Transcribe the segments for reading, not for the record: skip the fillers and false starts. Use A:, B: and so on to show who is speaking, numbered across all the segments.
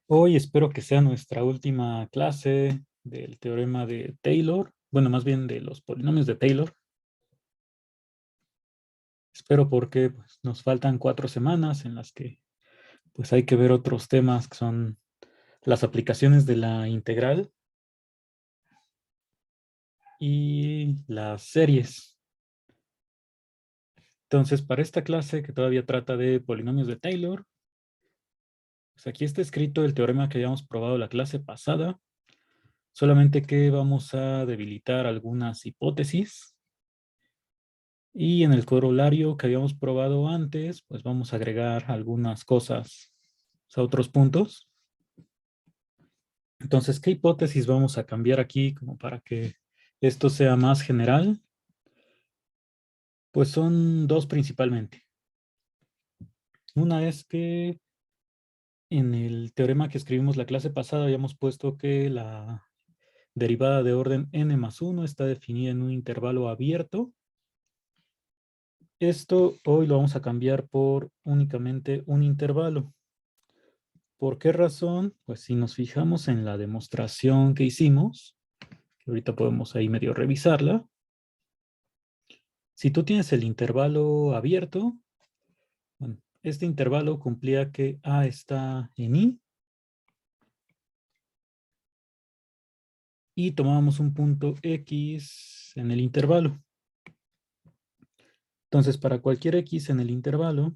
A: Hoy espero que sea nuestra última clase del teorema de Taylor, bueno, más bien de los polinomios de Taylor. Espero porque pues, nos faltan 4 semanas en las que pues, hay que ver otros temas que son las aplicaciones de la integral y las series. Entonces, para esta clase que todavía trata de polinomios de Taylor, pues aquí está escrito el teorema que habíamos probado la clase pasada, solamente que vamos a debilitar algunas hipótesis. Y en el corolario que habíamos probado antes, pues vamos a agregar algunas cosas, o sea, otros puntos. Entonces, ¿qué hipótesis vamos a cambiar aquí como para que esto sea más general? Pues son dos principalmente. Una es que en el teorema que escribimos la clase pasada habíamos puesto que la derivada de orden n+1 está definida en un intervalo abierto. Esto hoy lo vamos a cambiar por únicamente un intervalo. ¿Por qué razón? Pues si nos fijamos en la demostración que hicimos, que ahorita podemos ahí medio revisarla, si tú tienes el intervalo abierto, bueno, este intervalo cumplía que A está en I y tomábamos un punto X en el intervalo. Entonces, para cualquier X en el intervalo,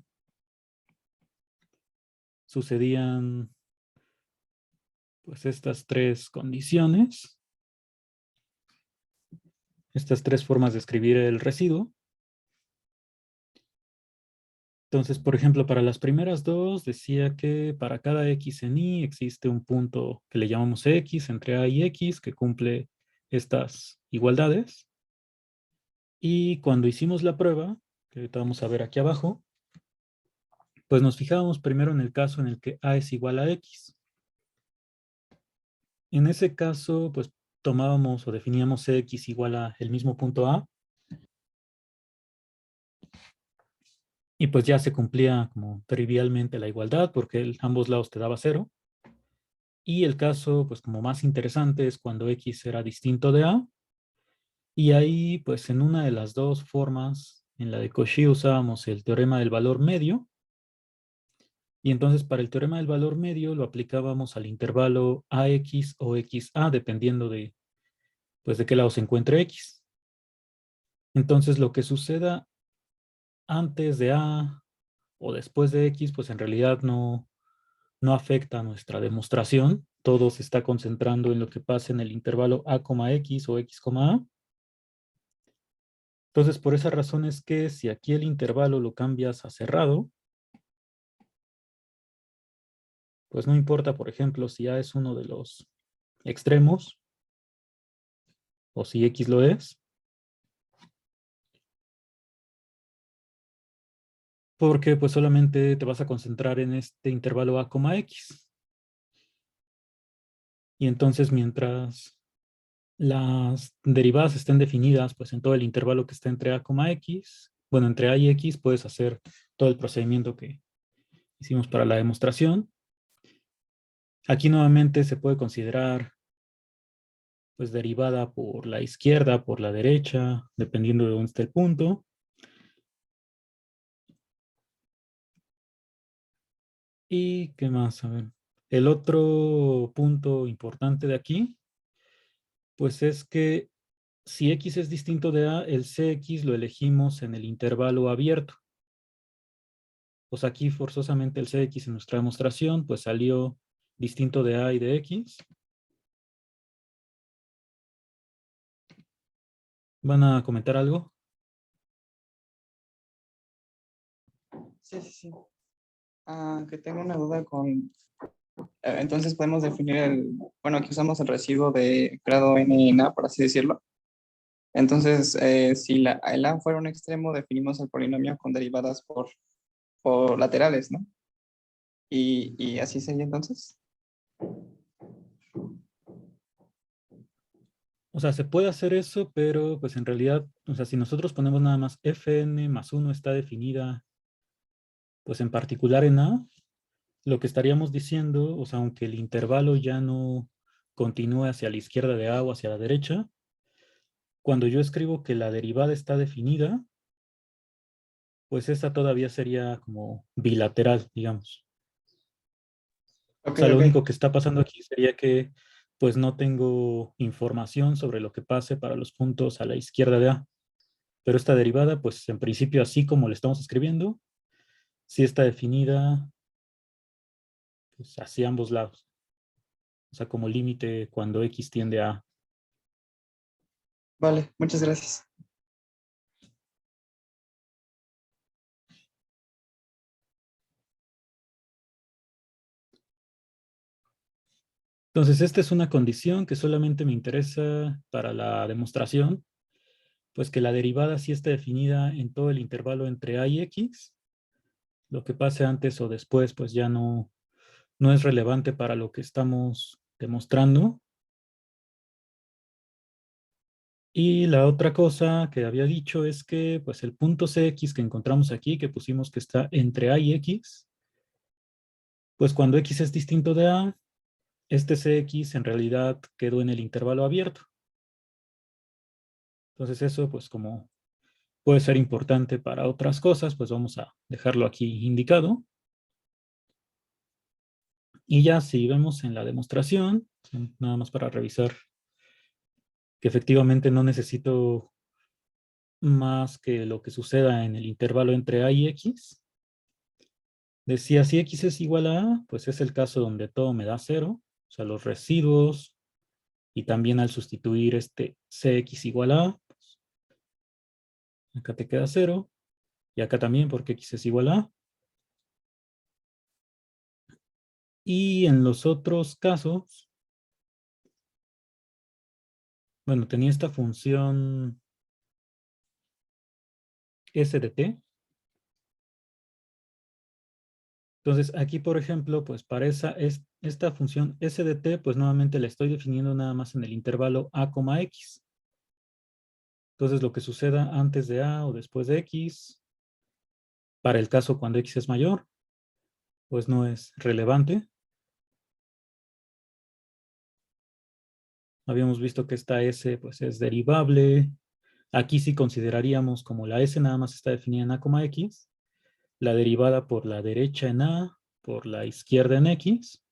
A: sucedían pues estas tres condiciones, estas tres formas de escribir el residuo. Entonces, por ejemplo, para las primeras dos decía que para cada X en Y existe un punto que le llamamos X entre A y X que cumple estas igualdades. Y cuando hicimos la prueba, que ahorita vamos a ver aquí abajo, pues nos fijábamos primero en el caso en el que A es igual a X. En ese caso, pues tomábamos o definíamos X igual a el mismo punto A y pues ya se cumplía como trivialmente la igualdad porque ambos lados te daba 0. Y el caso, pues como más interesante es cuando X era distinto de A. Y ahí, pues en una de las dos formas, en la de Cauchy usábamos el teorema del valor medio. Y entonces para el teorema del valor medio lo aplicábamos al intervalo AX o XA, dependiendo de, pues, de qué lado se encuentre X. Entonces lo que suceda antes de A o después de X, pues en realidad no afecta a nuestra demostración. Todo se está concentrando en lo que pasa en el intervalo A, X o X, A. Entonces, por esa razón es que si aquí el intervalo lo cambias a cerrado, pues no importa, por ejemplo, si A es uno de los extremos o si X lo es, porque pues solamente te vas a concentrar en este intervalo A, X. Y entonces mientras las derivadas estén definidas pues en todo el intervalo que está entre A, X, bueno, entre A y X puedes hacer todo el procedimiento que hicimos para la demostración. Aquí nuevamente se puede considerar pues derivada por la izquierda, por la derecha, dependiendo de dónde esté el punto. ¿Y qué más? A ver, el otro punto importante de aquí, pues es que si X es distinto de A, el CX lo elegimos en el intervalo abierto. Pues aquí forzosamente el CX en nuestra demostración, pues salió distinto de A y de X. ¿Van a comentar algo?
B: Sí, sí, sí. Que tengo una duda con... entonces podemos definir bueno, aquí usamos el residuo de grado n en A, por así decirlo. Entonces, si el A fuera un extremo, definimos el polinomio con derivadas por laterales, ¿no? Y así sería entonces.
A: O sea, se puede hacer eso, pero pues en realidad, o sea, si nosotros ponemos nada más Fn más 1 está definida, pues en particular en A, lo que estaríamos diciendo, o sea, aunque el intervalo ya no continúe hacia la izquierda de A o hacia la derecha, cuando yo escribo que la derivada está definida, pues esta todavía sería como bilateral, digamos. O
B: Ok,
A: sea, lo
B: ok.
A: único que está pasando aquí sería que pues no tengo información sobre lo que pase para los puntos a la izquierda de A. Pero esta derivada, pues en principio, así como le estamos escribiendo, sí está definida pues, hacia ambos lados. O sea, como límite cuando X tiende a A.
B: Vale, muchas gracias.
A: Entonces, esta es una condición que solamente me interesa para la demostración, pues que la derivada sí está definida en todo el intervalo entre A y X. Lo que pase antes o después, pues ya no es relevante para lo que estamos demostrando. Y la otra cosa que había dicho es que pues el punto Cx que encontramos aquí, que pusimos que está entre A y X, pues cuando X es distinto de A, este Cx en realidad quedó en el intervalo abierto. Entonces eso pues como puede ser importante para otras cosas, pues vamos a dejarlo aquí indicado. Y ya si vemos en la demostración, nada más para revisar que efectivamente no necesito más que lo que suceda en el intervalo entre A y X. Decía, si X es igual a A, pues es el caso donde todo me da cero, o sea, los residuos, y también al sustituir este Cx igual a A, pues, acá te queda cero, y acá también porque X es igual a A. Y en los otros casos, bueno, tenía esta función s de t. Entonces, aquí, por ejemplo, pues para esta función s de t, pues nuevamente la estoy definiendo nada más en el intervalo a, x. Entonces, lo que suceda antes de a o después de x, para el caso cuando x es mayor, pues no es relevante. Habíamos visto que esta s pues es derivable. Aquí sí consideraríamos como la s nada más está definida en a, x, la derivada por la derecha en a, por la izquierda en x.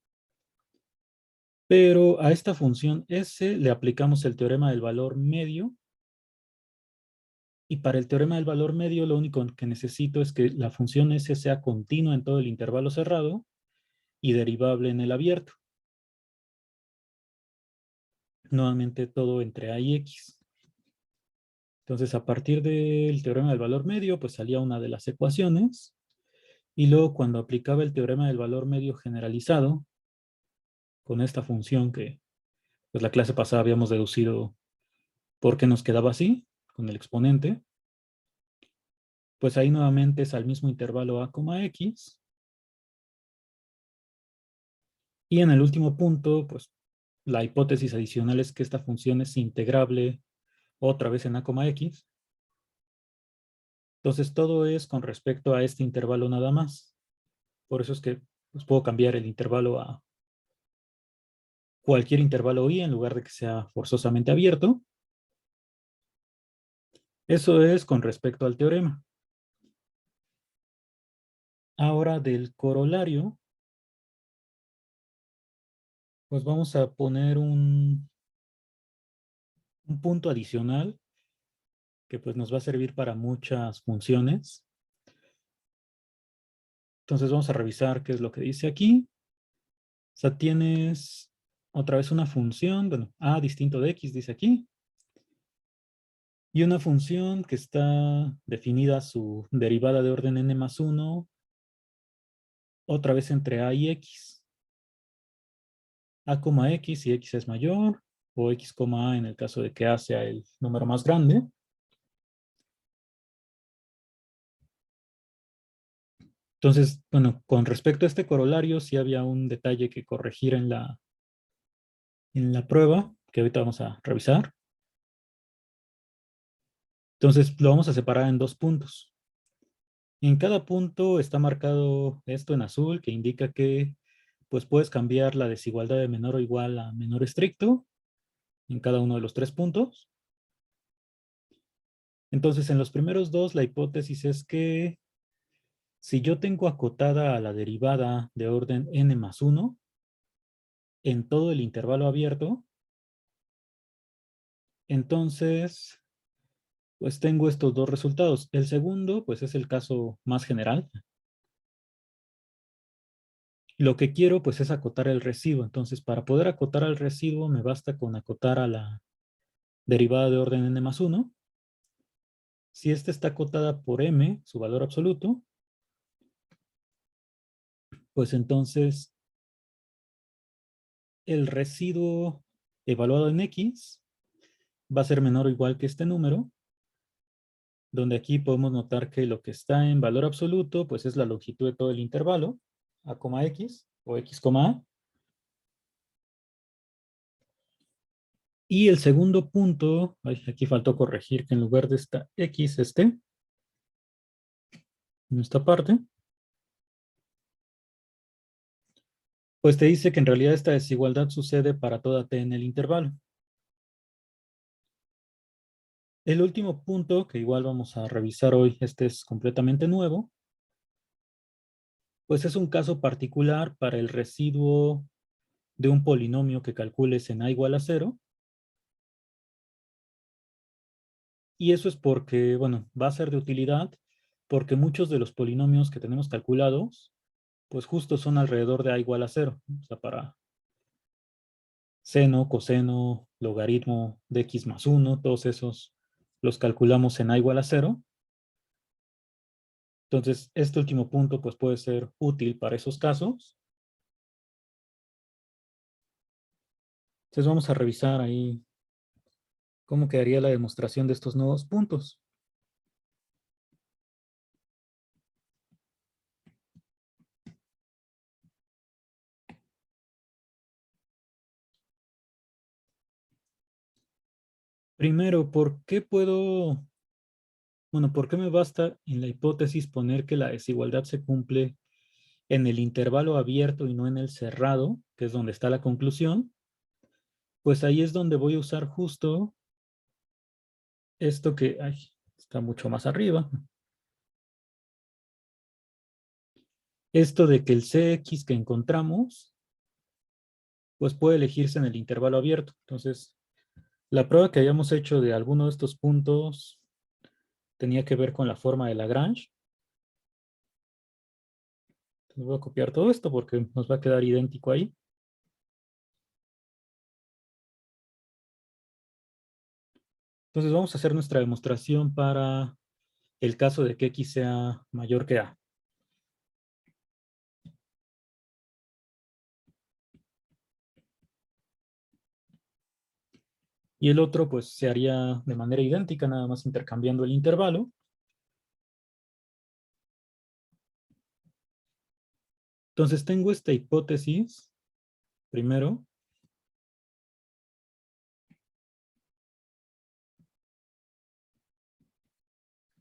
A: Pero a esta función s le aplicamos el teorema del valor medio. Y para el teorema del valor medio, lo único que necesito es que la función s sea continua en todo el intervalo cerrado y derivable en el abierto. Nuevamente todo entre a y x. Entonces, a partir del teorema del valor medio, pues salía una de las ecuaciones. Y luego, cuando aplicaba el teorema del valor medio generalizado, con esta función que pues la clase pasada habíamos deducido por qué nos quedaba así, con el exponente, pues ahí nuevamente es al mismo intervalo a, x. Y en el último punto, pues la hipótesis adicional es que esta función es integrable otra vez en a, x. Entonces todo es con respecto a este intervalo nada más. Por eso es que pues, puedo cambiar el intervalo a cualquier intervalo i en lugar de que sea forzosamente abierto. Eso es con respecto al teorema. Ahora del corolario, pues vamos a poner un punto adicional que pues nos va a servir para muchas funciones. Entonces vamos a revisar qué es lo que dice aquí. O sea, tienes otra vez una función, bueno, a distinto de x dice aquí, y una función que está definida su derivada de orden n más 1, otra vez entre a y x. A, x y x es mayor, o x, a en el caso de que a sea el número más grande. Entonces, bueno, con respecto a este corolario, sí había un detalle que corregir en la prueba, que ahorita vamos a revisar. Entonces, lo vamos a separar en dos puntos. En cada punto está marcado esto en azul, que indica que pues puedes cambiar la desigualdad de menor o igual a menor estricto en cada uno de los tres puntos. Entonces, en los primeros dos, la hipótesis es que si yo tengo acotada a la derivada de orden n más 1 en todo el intervalo abierto, entonces, pues tengo estos dos resultados. El segundo, pues es el caso más general. Lo que quiero, pues es acotar el residuo. Entonces, para poder acotar al residuo, me basta con acotar a la derivada de orden n más 1. Si esta está acotada por m, su valor absoluto, pues entonces el residuo evaluado en x va a ser menor o igual que este número, donde aquí podemos notar que lo que está en valor absoluto, pues es la longitud de todo el intervalo, a, x o x, a. Y el segundo punto, ay, aquí faltó corregir que en lugar de esta x, en esta parte, pues te dice que en realidad esta desigualdad sucede para toda t en el intervalo. El último punto, que igual vamos a revisar hoy, este es completamente nuevo, pues es un caso particular para el residuo de un polinomio que calcules en a igual a 0. Y eso es porque, bueno, va a ser de utilidad porque muchos de los polinomios que tenemos calculados, pues justo son alrededor de a igual a 0. O sea, para seno, coseno, logaritmo de x más 1, todos esos los calculamos en a igual a 0. Entonces, este último punto pues puede ser útil para esos casos. Entonces vamos a revisar ahí cómo quedaría la demostración de estos nuevos puntos. Primero, ¿por qué me basta en la hipótesis poner que la desigualdad se cumple en el intervalo abierto y no en el cerrado, que es donde está la conclusión? Pues ahí es donde voy a usar justo esto que está mucho más arriba. Esto de que el Cx que encontramos, pues puede elegirse en el intervalo abierto. Entonces, la prueba que hayamos hecho de alguno de estos puntos tenía que ver con la forma de Lagrange. Entonces voy a copiar todo esto porque nos va a quedar idéntico ahí. Entonces vamos a hacer nuestra demostración para el caso de que x sea mayor que a. Y el otro pues se haría de manera idéntica, nada más intercambiando el intervalo. Entonces tengo esta hipótesis, primero,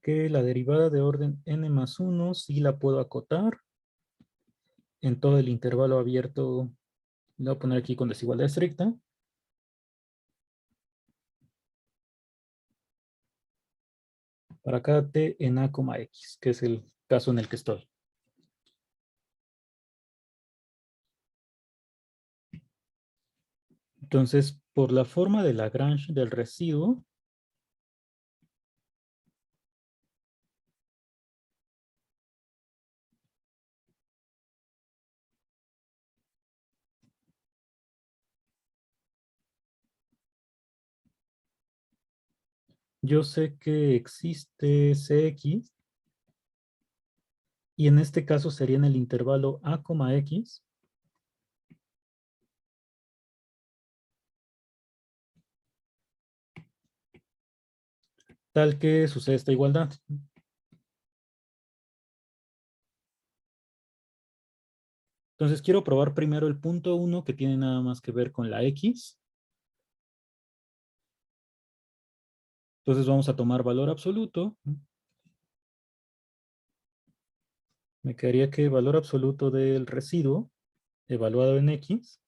A: que la derivada de orden n más 1 sí la puedo acotar en todo el intervalo abierto. Le voy a poner aquí con desigualdad estricta. Para cada t en a, x, que es el caso en el que estoy. Entonces, por la forma de Lagrange del residuo, yo sé que existe Cx, y en este caso sería en el intervalo a, x, tal que sucede esta igualdad. Entonces quiero probar primero el punto 1 que tiene nada más que ver con la x. Entonces vamos a tomar valor absoluto. me quedaría que el valor absoluto del residuo evaluado en X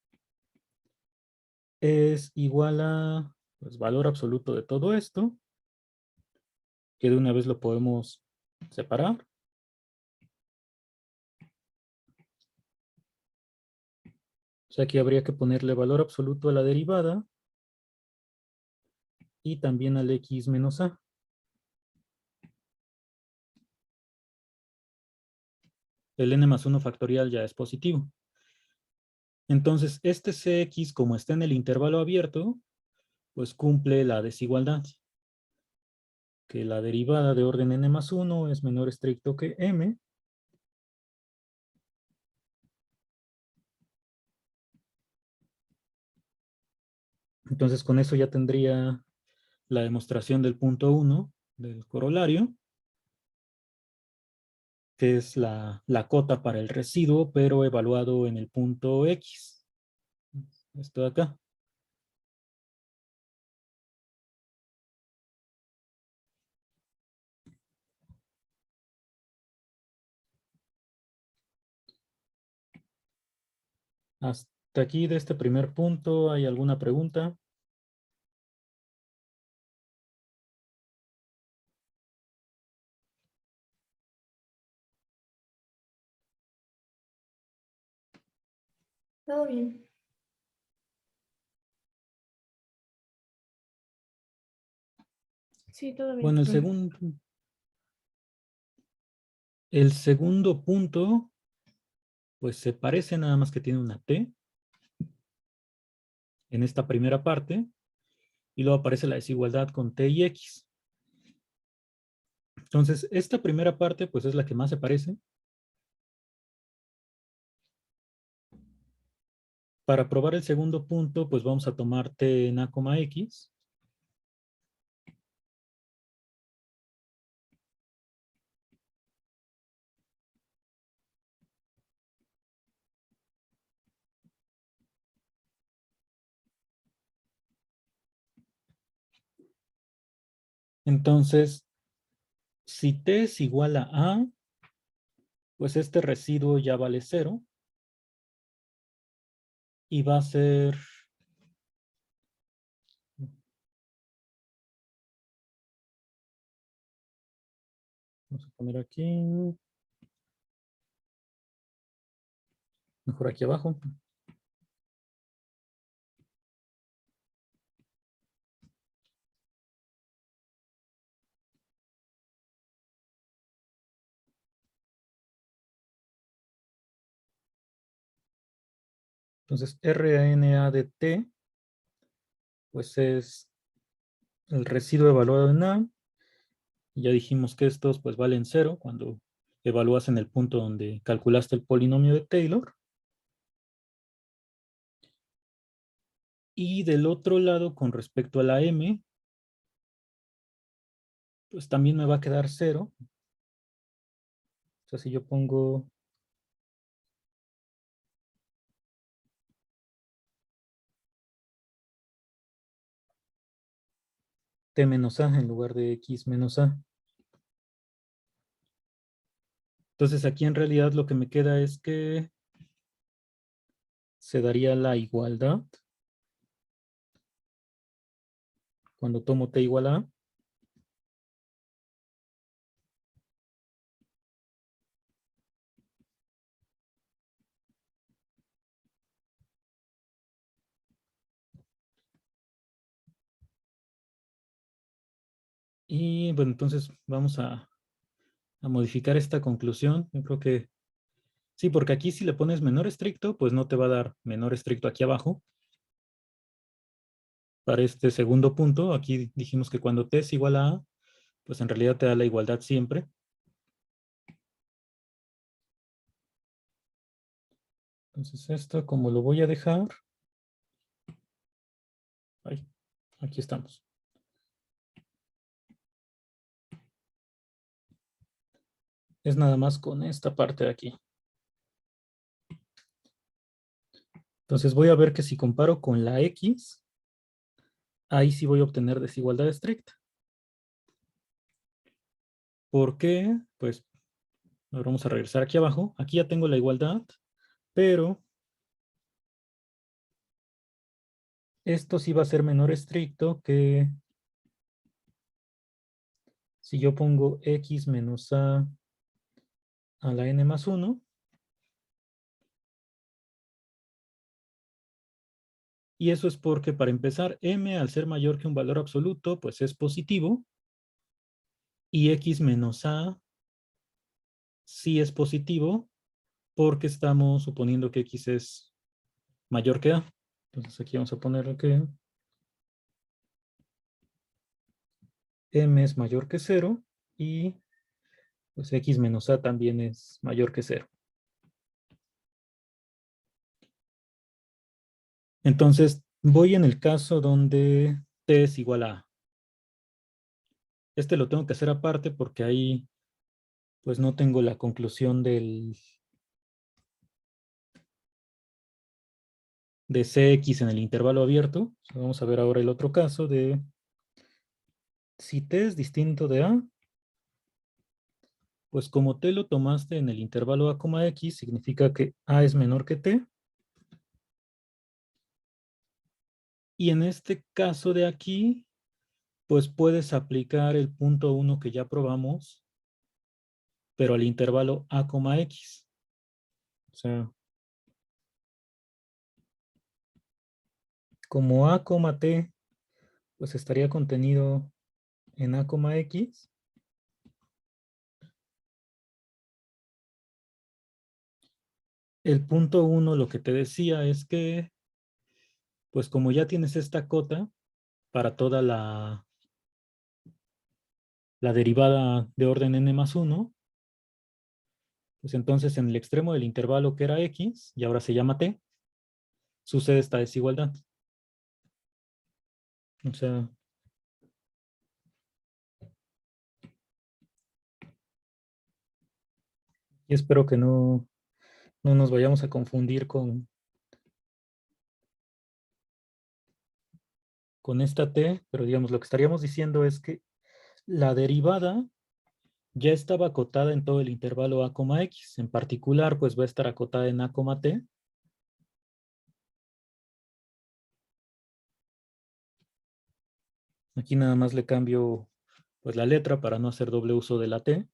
A: es igual a, pues, valor absoluto de todo esto, que de una vez lo podemos separar. O sea, aquí habría que ponerle valor absoluto a la derivada y también al X menos A. El n más 1 factorial ya es positivo. Entonces, este Cx, como está en el intervalo abierto, pues cumple la desigualdad. Que la derivada de orden n más 1 es menor estricto que m. Entonces, con eso ya tendría la demostración del punto 1 del corolario, que es la cota para el residuo, pero evaluado en el punto X. Esto de acá. Hasta aquí de este primer punto, ¿hay alguna pregunta?
C: Todo bien. Sí, todo bien.
A: Bueno, el segundo punto, pues se parece, nada más que tiene una T en esta primera parte, y luego aparece la desigualdad con T y X. Entonces, esta primera parte, pues es la que más se parece. Para probar el segundo punto, pues vamos a tomar T en A, X. Entonces, si T es igual a A, pues este residuo ya vale 0. Y va a ser... Vamos a poner aquí... Mejor aquí abajo. Entonces, RNA de T, pues es el residuo evaluado en A. Y ya dijimos que estos pues valen 0 cuando evalúas en el punto donde calculaste el polinomio de Taylor. Y del otro lado, con respecto a la M, pues también me va a quedar 0. O sea, si yo pongo T menos A en lugar de X menos A. Entonces aquí en realidad lo que me queda es que se daría la igualdad cuando tomo T igual a A. Y bueno, entonces vamos a modificar esta conclusión. Yo creo que sí, porque aquí si le pones menor estricto, pues no te va a dar menor estricto aquí abajo. Para este segundo punto, aquí dijimos que cuando T es igual a A, pues en realidad te da la igualdad siempre. Entonces esto, como lo voy a dejar, ahí, aquí estamos. Es nada más con esta parte de aquí. Entonces voy a ver que si comparo con la X, ahí sí voy a obtener desigualdad estricta. ¿Por qué? Pues Ahora vamos a regresar aquí abajo. Aquí ya tengo la igualdad, pero esto sí va a ser menor estricto que si yo pongo x menos a la n más 1. Y eso es porque, para empezar, m al ser mayor que un valor absoluto, pues es positivo. Y x menos a sí es positivo porque estamos suponiendo que x es mayor que a. Entonces aquí vamos a poner que m es mayor que 0 y pues x menos a también es mayor que 0. Entonces voy en el caso donde t es igual a a. Este lo tengo que hacer aparte porque ahí pues no tengo la conclusión de Cx en el intervalo abierto. Vamos a ver ahora el otro caso de si t es distinto de a, pues como t lo tomaste en el intervalo a, x, significa que a es menor que t. Y en este caso de aquí, pues puedes aplicar el punto 1 que ya probamos, pero al intervalo a, x. O sea, como a, t, pues estaría contenido en a, x. El punto 1 lo que te decía es que, pues como ya tienes esta cota para toda la derivada de orden n más 1, pues entonces en el extremo del intervalo que era x, y ahora se llama t, sucede esta desigualdad. O sea, y espero que no nos vayamos a confundir con esta t, pero digamos, lo que estaríamos diciendo es que la derivada ya estaba acotada en todo el intervalo a, x. En particular, pues va a estar acotada en a, t. Aquí nada más le cambio pues la letra para no hacer doble uso de la t.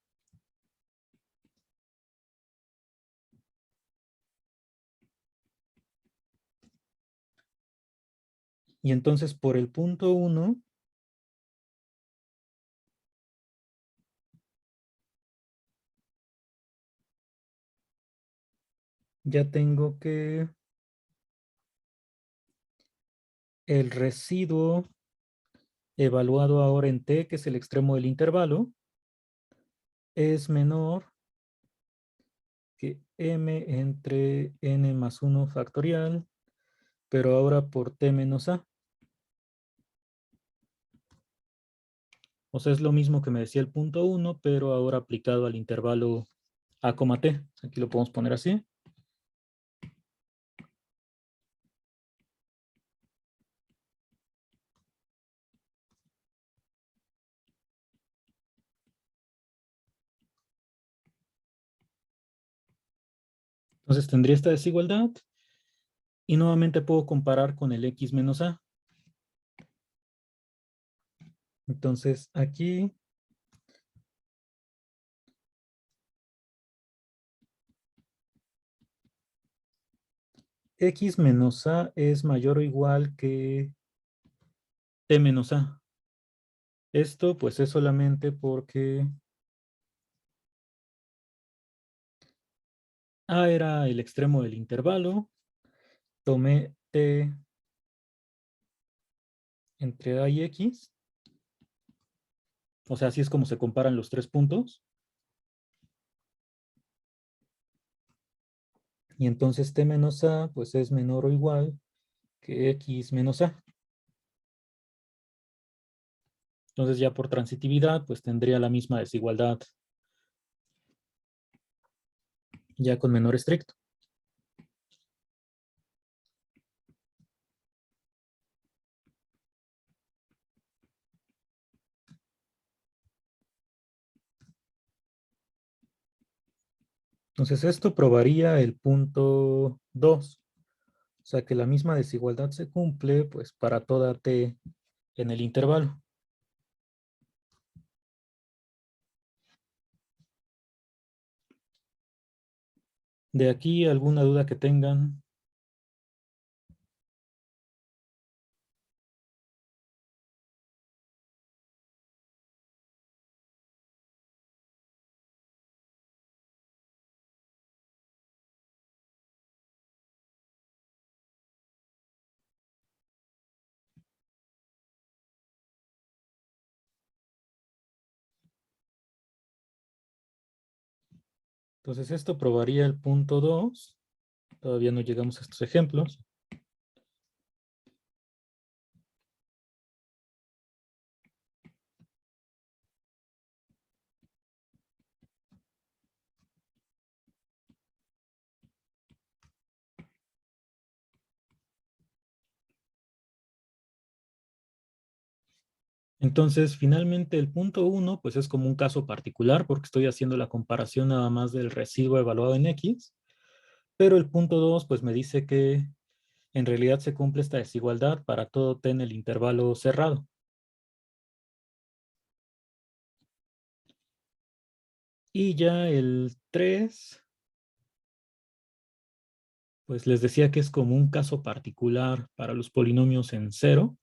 A: Y entonces por el punto 1, ya tengo que el residuo evaluado ahora en t, que es el extremo del intervalo, es menor que m entre n más 1 factorial, pero ahora por t menos a. O sea, es lo mismo que me decía el punto 1, pero ahora aplicado al intervalo a, t. Aquí lo podemos poner así. Entonces tendría esta desigualdad y nuevamente puedo comparar con el x menos a. Entonces aquí x menos a es mayor o igual que t menos a. Esto pues es solamente porque a era el extremo del intervalo. Tomé t entre a y x. O sea, así es como se comparan los tres puntos. Y entonces t menos a pues es menor o igual que x menos a. Entonces ya por transitividad pues tendría la misma desigualdad ya con menor estricto. Entonces esto probaría el punto 2. O sea que la misma desigualdad se cumple pues para toda t en el intervalo. De aquí alguna duda que tengan. Entonces esto probaría el punto 2. Todavía no llegamos a estos ejemplos. Entonces, finalmente el punto 1, pues es como un caso particular porque estoy haciendo la comparación nada más del residuo evaluado en X, pero el punto 2, pues me dice que en realidad se cumple esta desigualdad para todo t en el intervalo cerrado. Y ya el 3, pues les decía que es como un caso particular para los polinomios en cero.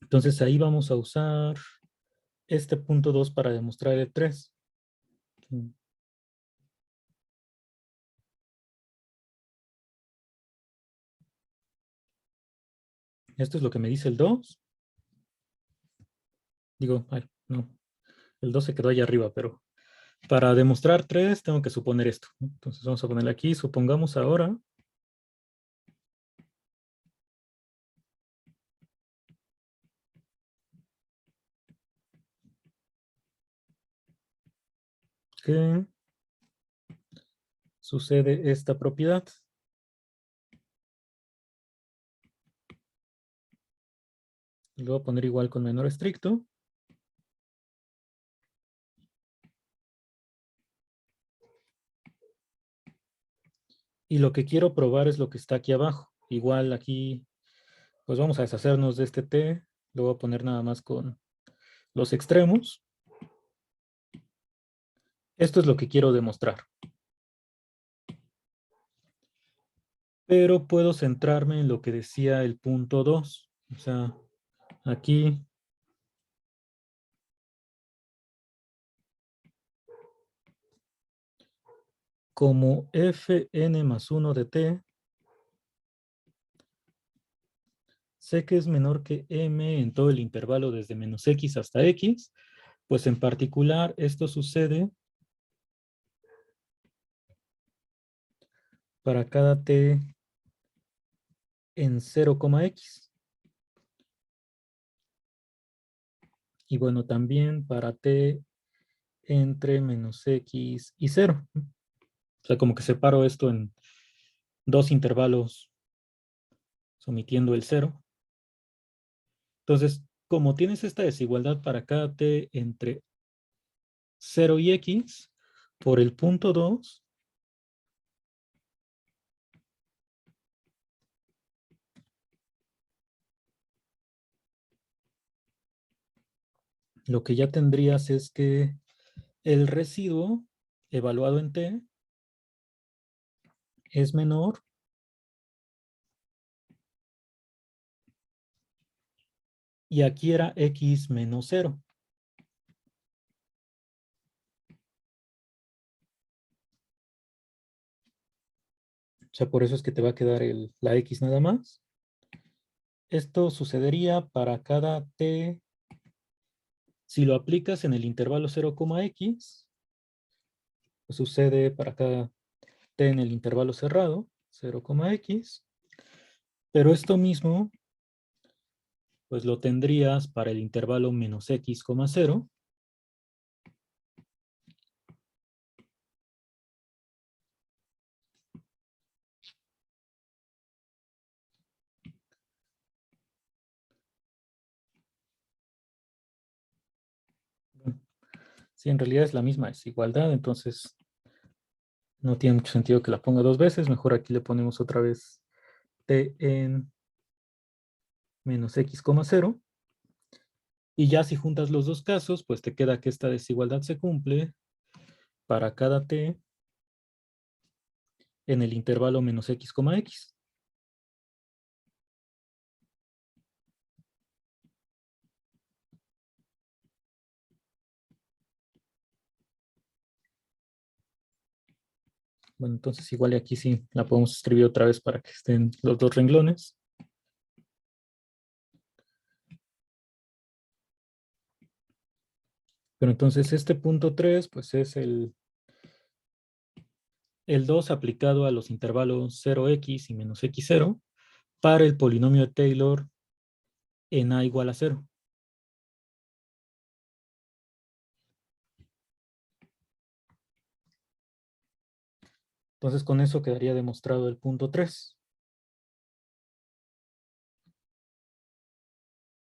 A: Entonces ahí vamos a usar este punto 2 para demostrar el 3. Esto es lo que me dice el 2. Digo, ay, no, el 2 se quedó allá arriba, pero para demostrar 3 tengo que suponer esto, ¿no? Entonces vamos a ponerle aquí, supongamos ahora que sucede esta propiedad. Lo voy a poner igual con menor estricto. Y lo que quiero probar es lo que está aquí abajo. Igual aquí, pues vamos a deshacernos de este t. Lo voy a poner nada más con los extremos. Esto es lo que quiero demostrar. Pero puedo centrarme en lo que decía el punto 2. O sea, aquí como fn más 1 de t, sé que es menor que m en todo el intervalo desde menos x hasta x, pues en particular esto sucede para cada t en 0,x. Y bueno, también para t entre menos x y 0. O sea, como que separo esto en dos intervalos omitiendo el 0. Entonces, como tienes esta desigualdad para cada t entre 0 y x, por el punto 2, lo que ya tendrías es que el residuo evaluado en t es menor y aquí era x menos 0. O sea, por eso es que te va a quedar la x nada más. Esto sucedería para cada t. Si lo aplicas en el intervalo 0,x, pues sucede para cada t en el intervalo cerrado, 0,x. Pero esto mismo, pues lo tendrías para el intervalo menos x, 0. Sí, en realidad es la misma desigualdad, entonces no tiene mucho sentido que la ponga dos veces. Mejor aquí le ponemos otra vez t en menos x, cero. Y ya si juntas los dos casos, pues te queda que esta desigualdad se cumple para cada t en el intervalo menos x, x. Bueno, entonces igual y aquí sí la podemos escribir otra vez para que estén los dos renglones. Pero entonces este punto 3, pues es el 2 aplicado a los intervalos 0x y menos x0 para el polinomio de Taylor en a igual a 0. Entonces con eso quedaría demostrado el punto 3.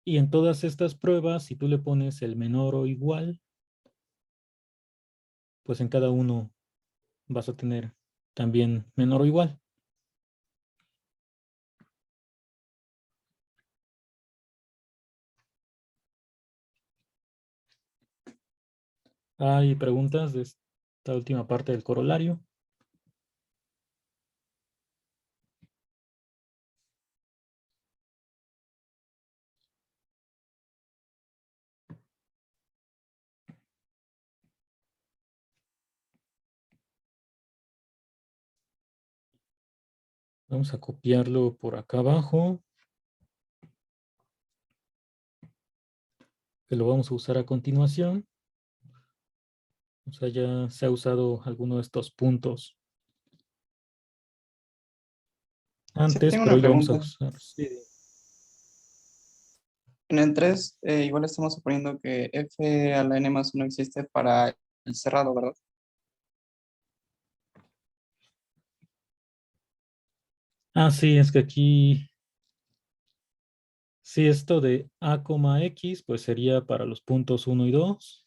A: Y en todas estas pruebas, si tú le pones el menor o igual, pues en cada uno vas a tener también menor o igual. ¿Hay preguntas de esta última parte del corolario? Vamos a copiarlo por acá abajo, que lo vamos a usar a continuación. O sea, ya se ha usado alguno de estos puntos
B: Sí,
A: antes,
B: tengo
A: pero
B: una
A: hoy lo vamos a
B: pregunta.
A: usar. Sí.
B: En el 3 igual estamos suponiendo que f a la n más 1 existe para el cerrado, ¿verdad?
A: Ah, sí, es que aquí, sí, esto de a, x, pues sería para los puntos 1 y 2.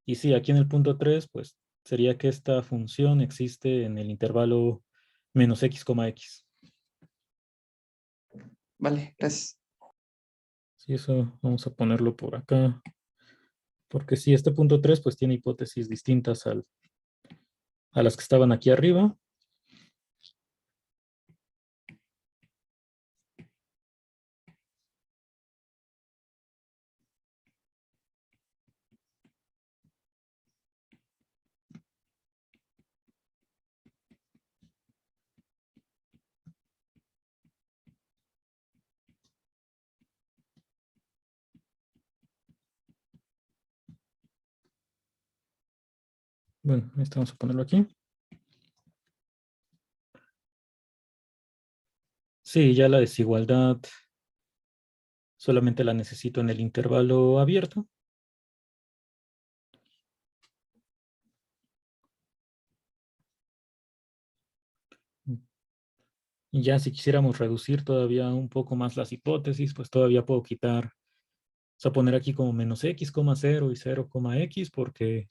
A: Y sí, aquí en el punto 3, pues sería que esta función existe en el intervalo menos x, x.
B: Vale, gracias.
A: Sí, eso vamos a ponerlo por acá. Porque sí, este punto 3 pues tiene hipótesis distintas a las que estaban aquí arriba. Bueno, este vamos a ponerlo aquí. Sí, ya la desigualdad solamente la necesito en el intervalo abierto. Y ya si quisiéramos reducir todavía un poco más las hipótesis, pues todavía puedo quitar, o sea, poner aquí como menos x, 0 y 0, x, porque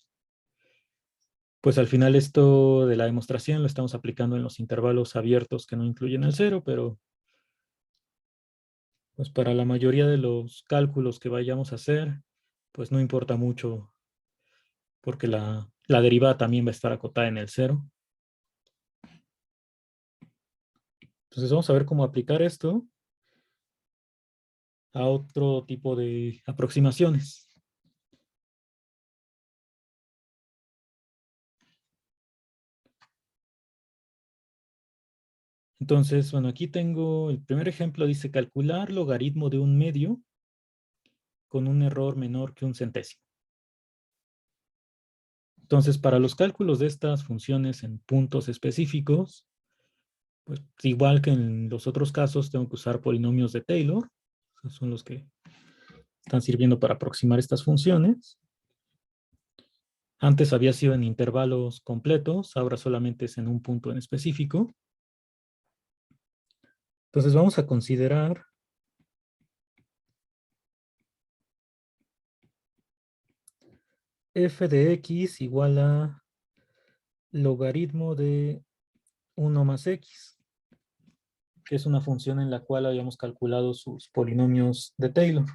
A: pues al final esto de la demostración lo estamos aplicando en los intervalos abiertos que no incluyen el cero, pero pues para la mayoría de los cálculos que vayamos a hacer, pues no importa mucho, porque la derivada también va a estar acotada en el cero. Entonces vamos a ver cómo aplicar esto a otro tipo de aproximaciones. Entonces, bueno, aquí tengo el primer ejemplo, dice calcular logaritmo de un medio con un error menor que un centésimo. Entonces, para los cálculos de estas funciones en puntos específicos, pues igual que en los otros casos, tengo que usar polinomios de Taylor. Esos son los que están sirviendo para aproximar estas funciones. Antes había sido en intervalos completos, ahora solamente es en un punto en específico. Entonces vamos a considerar f de x igual a logaritmo de 1 más x, que es una función en la cual habíamos calculado sus polinomios de Taylor.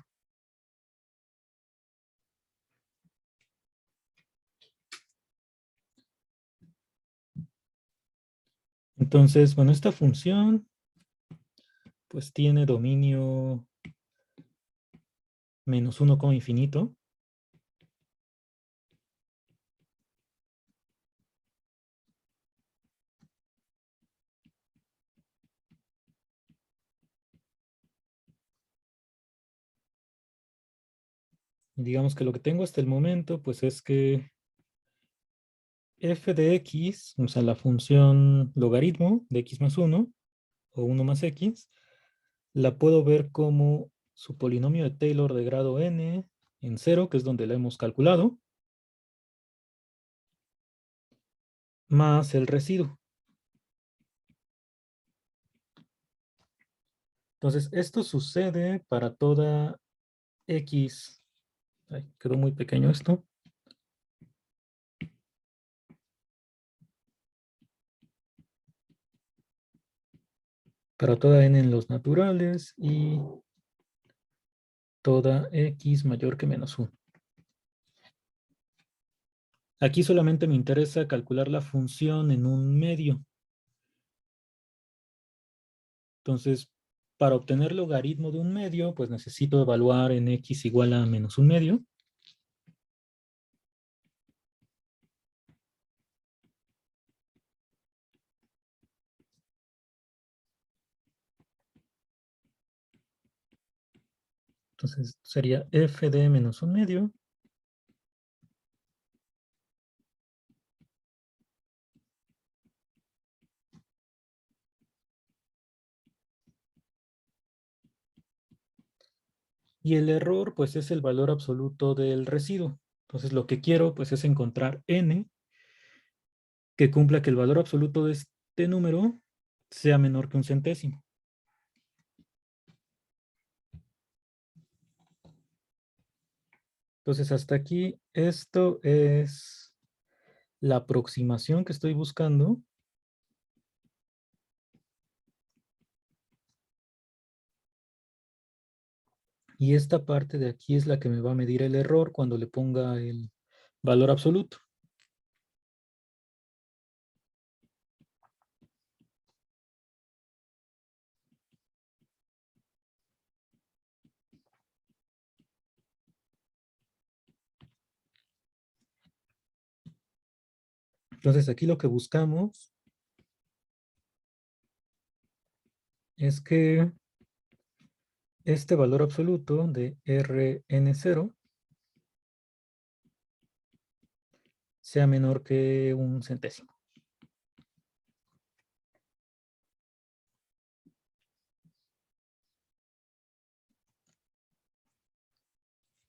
A: Entonces, bueno, esta función pues tiene dominio menos 1 como infinito. Y digamos que lo que tengo hasta el momento pues es que f de x, o sea, la función logaritmo de x más 1 o 1 más x, la puedo ver como su polinomio de Taylor de grado n en 0, que es donde la hemos calculado, más el residuo. Entonces, esto sucede para toda x. Ay, quedó muy pequeño esto. Para toda n en los naturales y toda x mayor que menos 1. Aquí solamente me interesa calcular la función en un medio. Entonces, para obtener logaritmo de un medio, pues necesito evaluar en x igual a menos un medio. Entonces sería f de menos un medio. Y el error, pues, es el valor absoluto del residuo. Entonces, lo que quiero, pues, es encontrar n que cumpla que el valor absoluto de este número sea menor que un centésimo. Entonces, hasta aquí, esto es la aproximación que estoy buscando. Y esta parte de aquí es la que me va a medir el error cuando le ponga el valor absoluto. Entonces, aquí lo que buscamos es que este valor absoluto de Rn0 sea menor que un centésimo.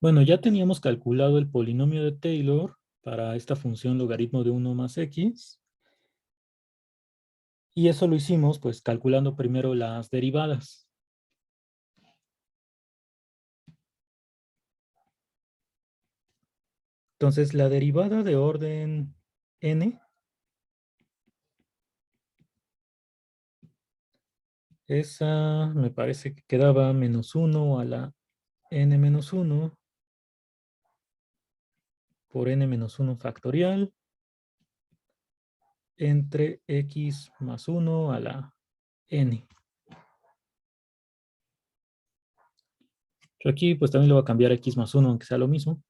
A: Bueno, ya teníamos calculado el polinomio de Taylor para esta función logaritmo de 1 más x. Y eso lo hicimos pues calculando primero las derivadas. Entonces la derivada de orden n esa me parece que quedaba menos 1 a la n menos 1 por n menos 1 factorial entre x más 1 a la n. Yo aquí pues también le voy a cambiar x más 1 aunque sea lo mismo.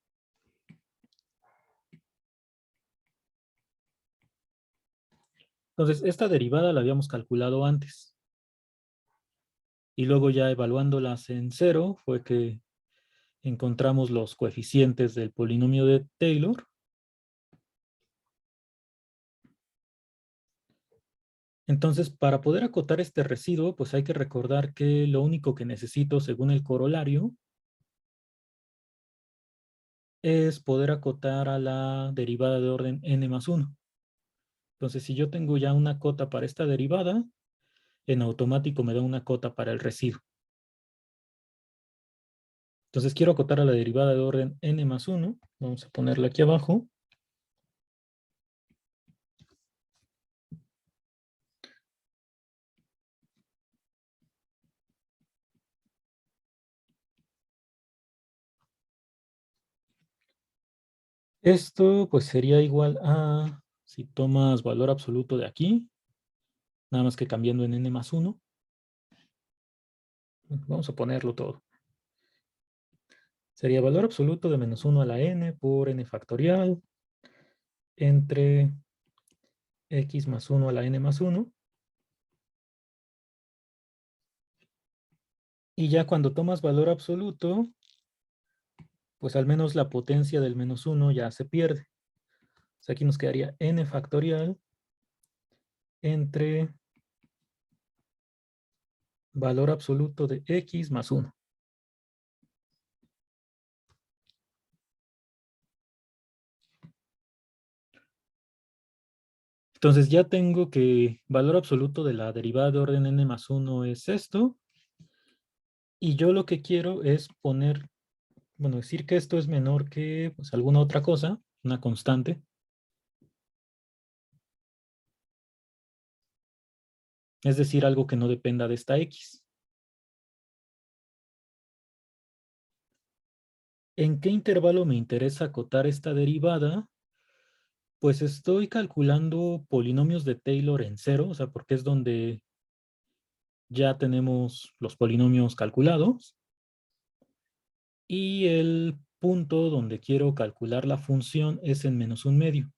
A: Entonces esta derivada la habíamos calculado antes. Y luego ya evaluándolas en 0 fue que encontramos los coeficientes del polinomio de Taylor. Entonces, para poder acotar este residuo, pues hay que recordar que lo único que necesito, según el corolario, es poder acotar a la derivada de orden n más 1. Entonces, si yo tengo ya una cota para esta derivada, en automático me da una cota para el residuo. Entonces quiero acotar a la derivada de orden n más 1. Vamos a ponerla aquí abajo. Esto pues sería igual a, si tomas valor absoluto de aquí, nada más que cambiando en n más 1. Vamos a ponerlo todo. Sería valor absoluto de menos 1 a la n por n factorial entre x más 1 a la n más 1. Y ya cuando tomas valor absoluto, pues al menos la potencia del menos 1 ya se pierde. O sea, aquí nos quedaría n factorial entre valor absoluto de x más 1. Entonces ya tengo que valor absoluto de la derivada de orden n más 1 es esto. Y yo lo que quiero es poner, bueno, decir que esto es menor que pues, alguna otra cosa, una constante. Es decir, algo que no dependa de esta x. ¿En qué intervalo me interesa acotar esta derivada? Pues estoy calculando polinomios de Taylor en cero, o sea, porque es donde ya tenemos los polinomios calculados. Y el punto donde quiero calcular la función es en menos un medio.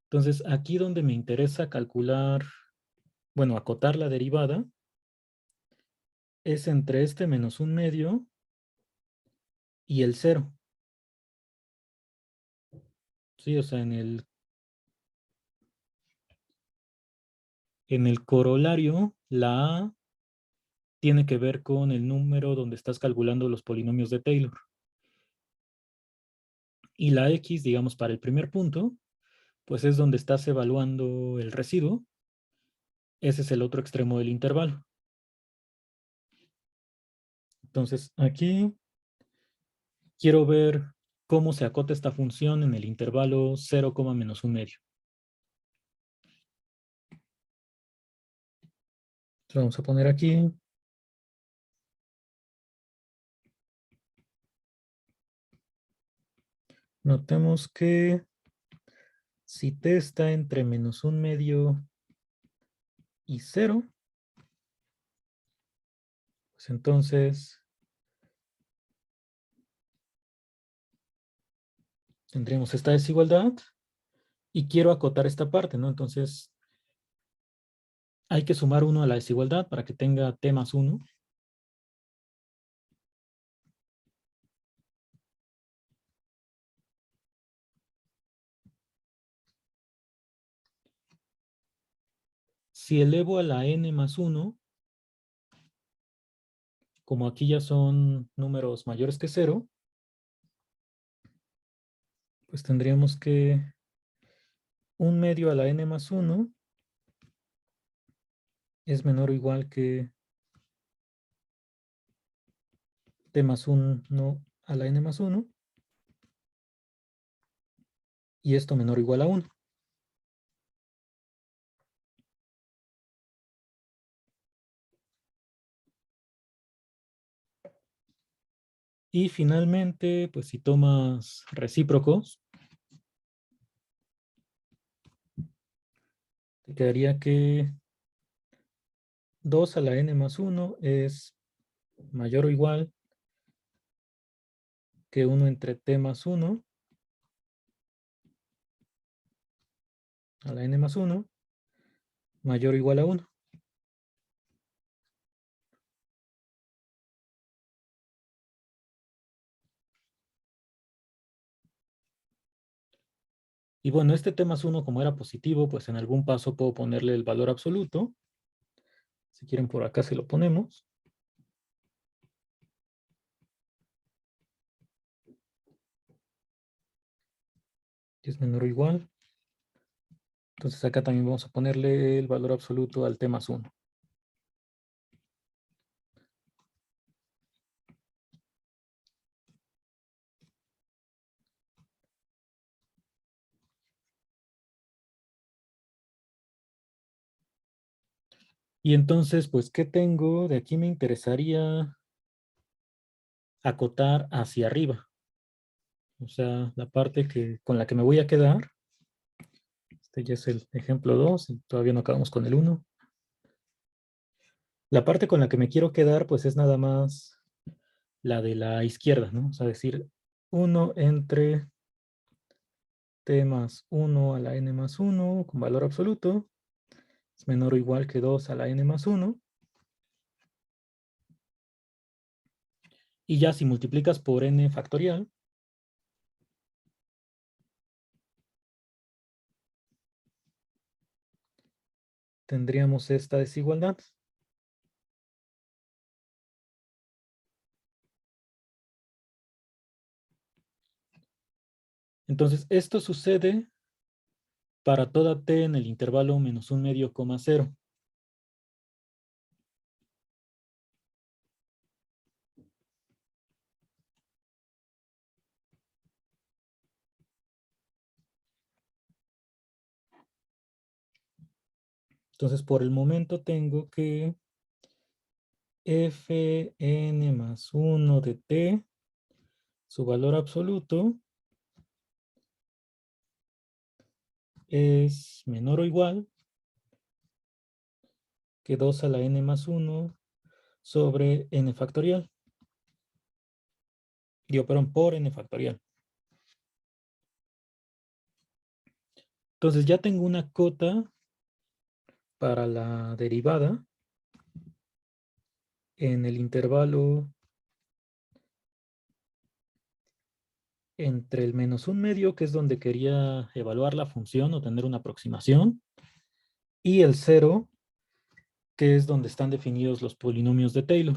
A: Entonces, aquí donde me interesa calcular, bueno, acotar la derivada, es entre este menos un medio y el cero. Sí, o sea, en el corolario, la A tiene que ver con el número donde estás calculando los polinomios de Taylor. Y la X, digamos, para el primer punto, pues es donde estás evaluando el residuo. Ese es el otro extremo del intervalo. Entonces, aquí quiero ver cómo se acota esta función en el intervalo 0, menos un medio. Entonces, vamos a poner aquí. Notemos que si t está entre menos un medio y 0, pues entonces tendríamos esta desigualdad y quiero acotar esta parte, ¿no? Entonces hay que sumar 1 a la desigualdad para que tenga t más 1. Si elevo a la n más 1, como aquí ya son números mayores que 0, pues tendríamos que un medio a la n más 1 es menor o igual que t más 1 a la n más 1. Y esto menor o igual a 1. Y finalmente, pues si tomas recíprocos, te quedaría que 2 a la n más 1 es mayor o igual que 1 entre t más 1 a la n más 1 mayor o igual a 1. Y bueno, este t más 1 como era positivo, pues en algún paso puedo ponerle el valor absoluto. Si quieren por acá se lo ponemos. Y es menor o igual. Entonces acá también vamos a ponerle el valor absoluto al t más 1. Y entonces, pues, ¿qué tengo? De aquí me interesaría acotar hacia arriba. O sea, la parte con la que me voy a quedar. Este ya es el ejemplo 2 y todavía no acabamos con el 1. La parte con la que me quiero quedar, pues, es nada más la de la izquierda, ¿no? O sea, decir 1 entre t más 1 a la n más 1 con valor absoluto es menor o igual que 2 a la n más 1. Y ya si multiplicas por n factorial, tendríamos esta desigualdad. Entonces, esto sucede para toda t en el intervalo menos un medio coma 0. Entonces, por el momento tengo que fn más 1 de t, su valor absoluto, es menor o igual que 2 a la n más 1 sobre n factorial. Digo, perdón, por n factorial. Entonces ya tengo una cota para la derivada en el intervalo entre el menos un medio, que es donde quería evaluar la función o tener una aproximación, y el 0, que es donde están definidos los polinomios de Taylor.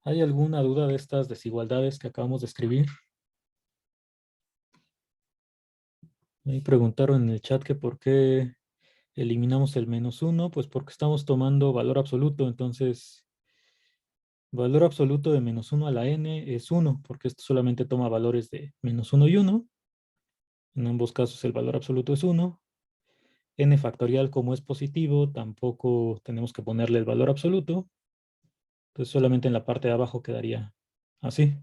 A: ¿Hay alguna duda de estas desigualdades que acabamos de escribir? Ahí preguntaron en el chat que por qué eliminamos el menos 1, pues porque estamos tomando valor absoluto, entonces valor absoluto de menos 1 a la n es 1, porque esto solamente toma valores de menos 1 y 1. En ambos casos el valor absoluto es 1. N factorial, como es positivo, tampoco tenemos que ponerle el valor absoluto. Entonces solamente en la parte de abajo quedaría así.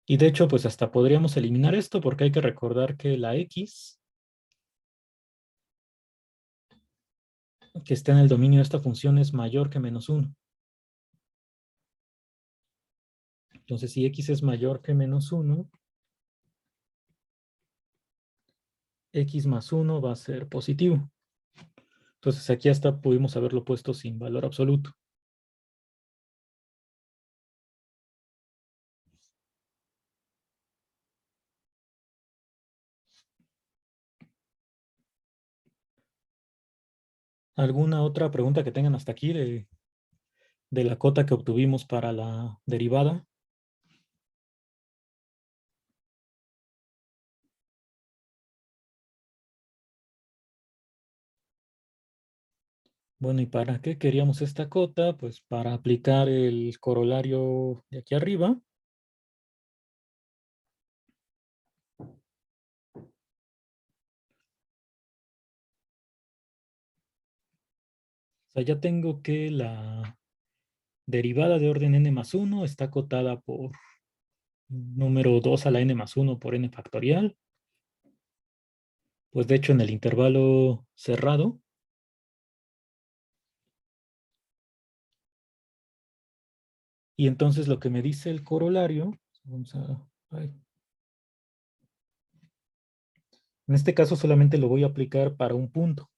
A: Y de hecho, pues hasta podríamos eliminar esto porque hay que recordar que la x, que está en el dominio de esta función, es mayor que menos 1. Entonces, si x es mayor que menos 1, x más 1 va a ser positivo. Entonces, aquí hasta pudimos haberlo puesto sin valor absoluto. ¿Alguna otra pregunta que tengan hasta aquí de la cota que obtuvimos para la derivada? Bueno, ¿y para qué queríamos esta cota? Pues para aplicar el corolario de aquí arriba. O sea, ya tengo que la derivada de orden n más 1 está acotada por número 2 a la n más 1 por n factorial. Pues de hecho en el intervalo cerrado. Y entonces lo que me dice el corolario, en este caso solamente lo voy a aplicar para un punto.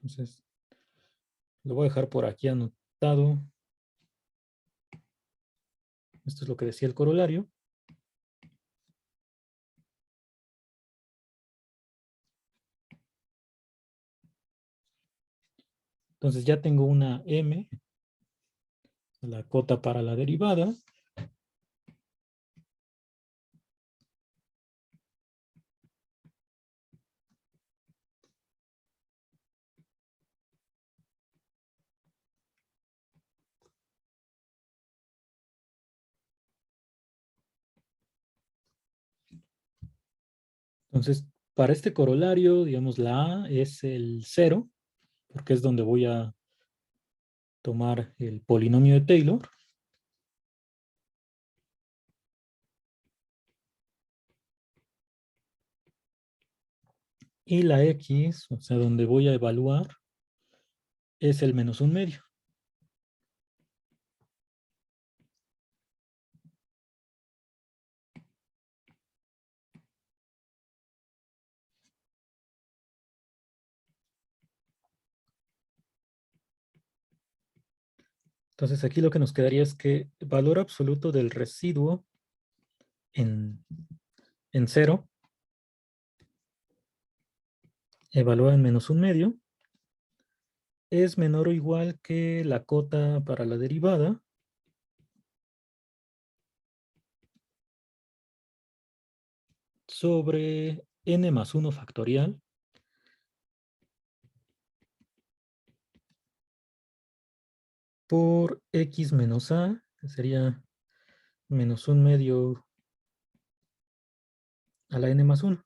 A: Entonces, lo voy a dejar por aquí anotado. Esto es lo que decía el corolario. Entonces ya tengo una m, la cota para la derivada. Entonces, para este corolario, digamos, la A es el 0, porque es donde voy a tomar el polinomio de Taylor. Y la X, o sea, donde voy a evaluar, es el menos un medio. Entonces aquí lo que nos quedaría es que el valor absoluto del residuo en, en 0, evaluado en menos un medio, es menor o igual que la cota para la derivada sobre n más 1 factorial por x menos a, que sería menos un medio a la n más 1.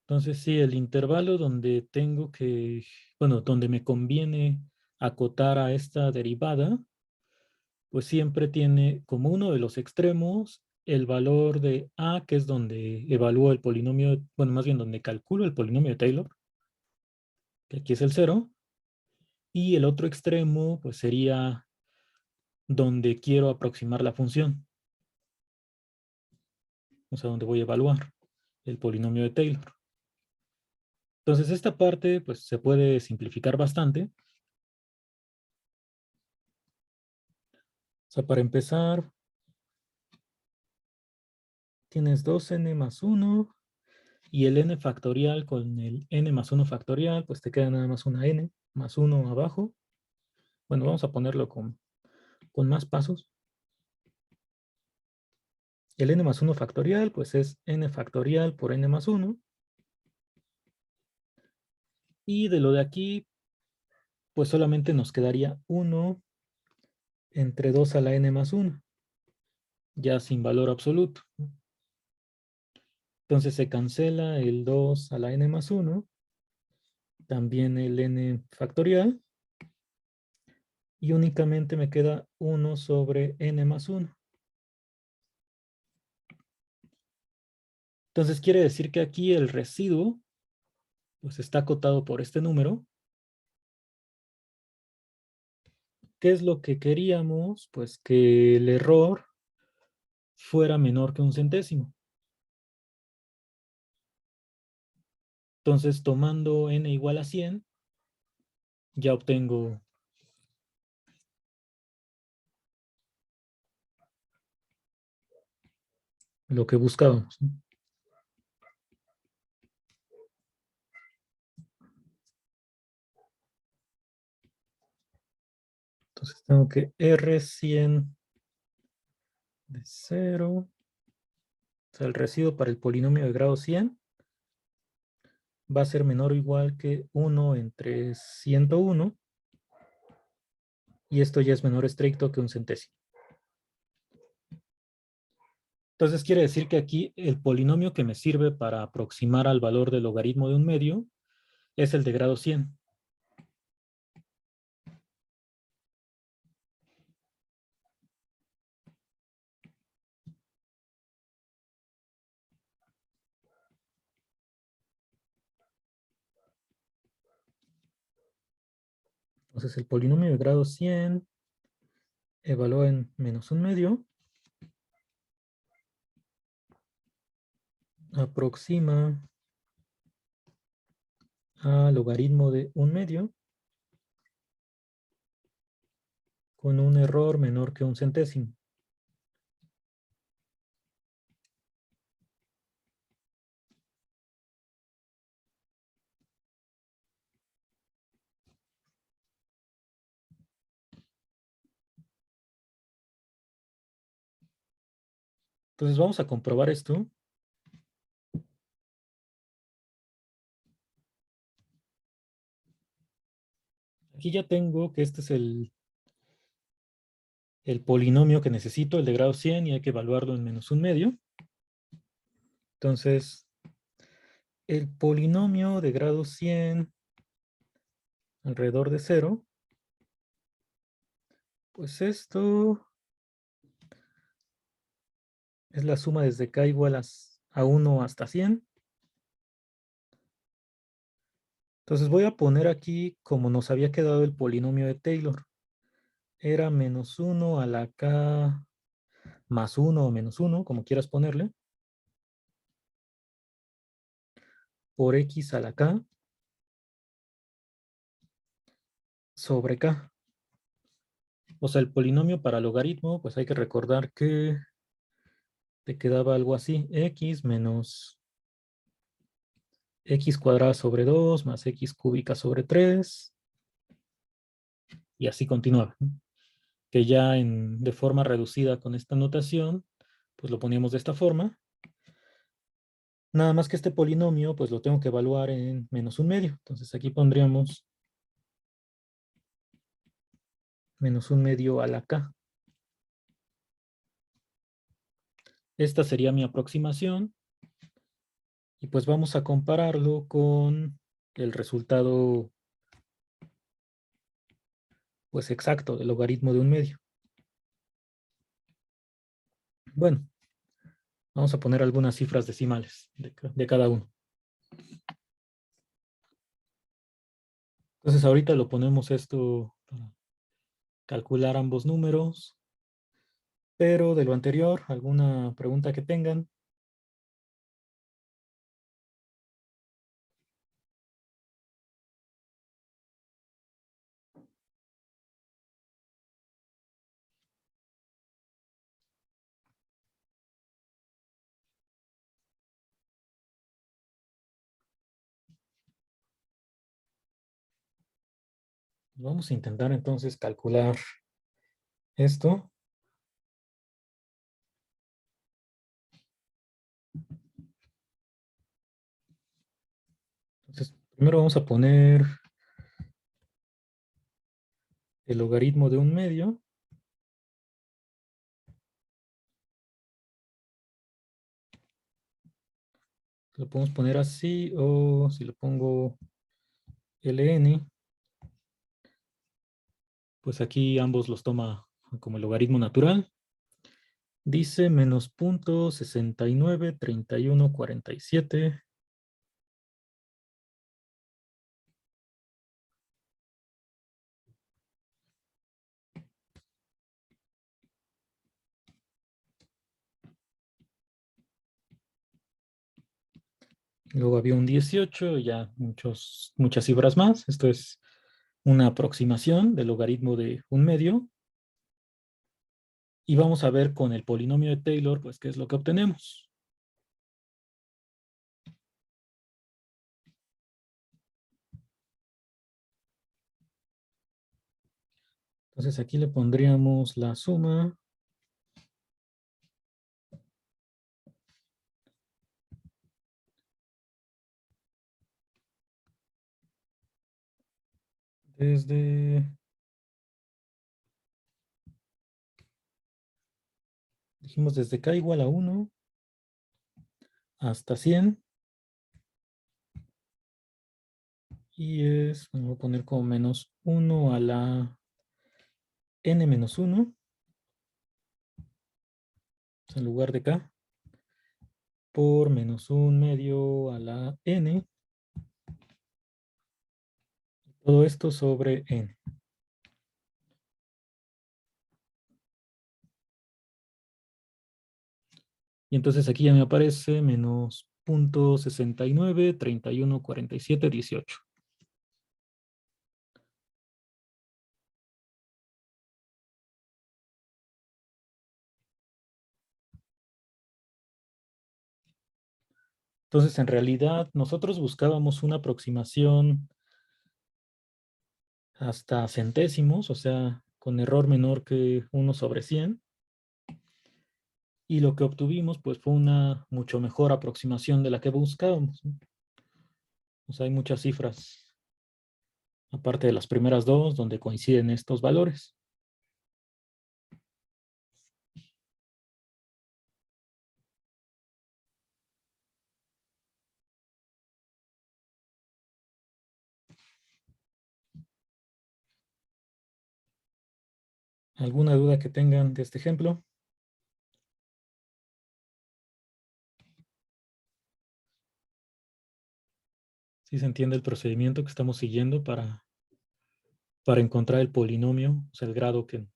A: Entonces, sí, el intervalo donde tengo que, bueno, donde me conviene acotar a esta derivada, pues siempre tiene como uno de los extremos el valor de a, que es donde evalúo el polinomio, bueno, más bien donde calculo el polinomio de Taylor, que aquí es el 0, y el otro extremo, pues sería donde quiero aproximar la función, o sea, donde voy a evaluar el polinomio de Taylor. Entonces, esta parte, pues se puede simplificar bastante. O sea, para empezar, tienes 2n más 1 y el n factorial con el n más 1 factorial, pues te queda nada más una n más 1 abajo. Bueno, vamos a ponerlo con más pasos. El n más 1 factorial, pues es n factorial por n más 1. Y de lo de aquí, pues solamente nos quedaría 1 entre 2 a la n más 1, ya sin valor absoluto. Entonces se cancela el 2 a la n más 1, también el n factorial, y únicamente me queda 1 sobre n más 1. Entonces quiere decir que aquí el residuo pues está acotado por este número. ¿Qué es lo que queríamos? Pues que el error fuera menor que un centésimo. Entonces, tomando n igual a 100, ya obtengo lo que buscábamos, ¿no? Entonces tengo que R100 de 0, o sea, el residuo para el polinomio de grado 100 va a ser menor o igual que 1 entre 101, y esto ya es menor estricto que un centésimo. Entonces quiere decir que aquí el polinomio que me sirve para aproximar al valor del logaritmo de un medio es el de grado 100. Entonces el polinomio de grado 100 evalúa en menos un medio, aproxima a logaritmo de un medio con un error menor que un centésimo. Entonces vamos a comprobar esto. Aquí ya tengo que este es el el polinomio que necesito, el de grado 100, y hay que evaluarlo en -1/2. Entonces, el polinomio de grado 100 alrededor de 0, pues esto es la suma desde k igual a 1 hasta 100. Entonces voy a poner aquí como nos había quedado el polinomio de Taylor. Era -1 a la k más 1 o -1, como quieras ponerle, por x a la k sobre k. O sea, el polinomio para logaritmo, pues hay que recordar que te quedaba algo así: x menos x cuadrada sobre 2 más x cúbica sobre 3. Y así continúa, ¿no? Que ya de forma reducida con esta notación, pues lo poníamos de esta forma. Nada más que este polinomio, pues lo tengo que evaluar en -1/2. Entonces aquí pondríamos -1/2 a la k. Esta sería mi aproximación. Y pues vamos a compararlo con el resultado pues exacto del logaritmo de 1/2. Bueno, vamos a poner algunas cifras decimales de cada uno. Entonces ahorita lo ponemos esto para calcular ambos números. Pero de lo anterior, ¿alguna pregunta que tengan? Vamos a intentar entonces calcular esto. Entonces, primero vamos a poner el logaritmo de 1/2. Lo podemos poner así, o si lo pongo ln, pues aquí ambos los toma como el logaritmo natural. Dice menos 0.693147. Luego había un 18, ya muchas cifras más. Esto es una aproximación del logaritmo de 1/2. Y vamos a ver con el polinomio de Taylor, pues, qué es lo que obtenemos. Entonces aquí le pondríamos la suma dijimos desde k igual a 1 hasta 100. Y voy a poner como -1 a la n-1, en lugar de k, por -1/2 a la n. Todo esto sobre n. Y entonces aquí ya me aparece menos 0.69314718. Entonces, en realidad, nosotros buscábamos una aproximación hasta centésimos, o sea, con error menor que 1 sobre 100. Y lo que obtuvimos, pues, fue una mucho mejor aproximación de la que buscábamos, ¿no? O sea, hay muchas cifras, aparte de las primeras dos, donde coinciden estos valores. ¿Alguna duda que tengan de este ejemplo? ¿Sí se entiende el procedimiento que estamos siguiendo para encontrar el polinomio, o sea, el grado que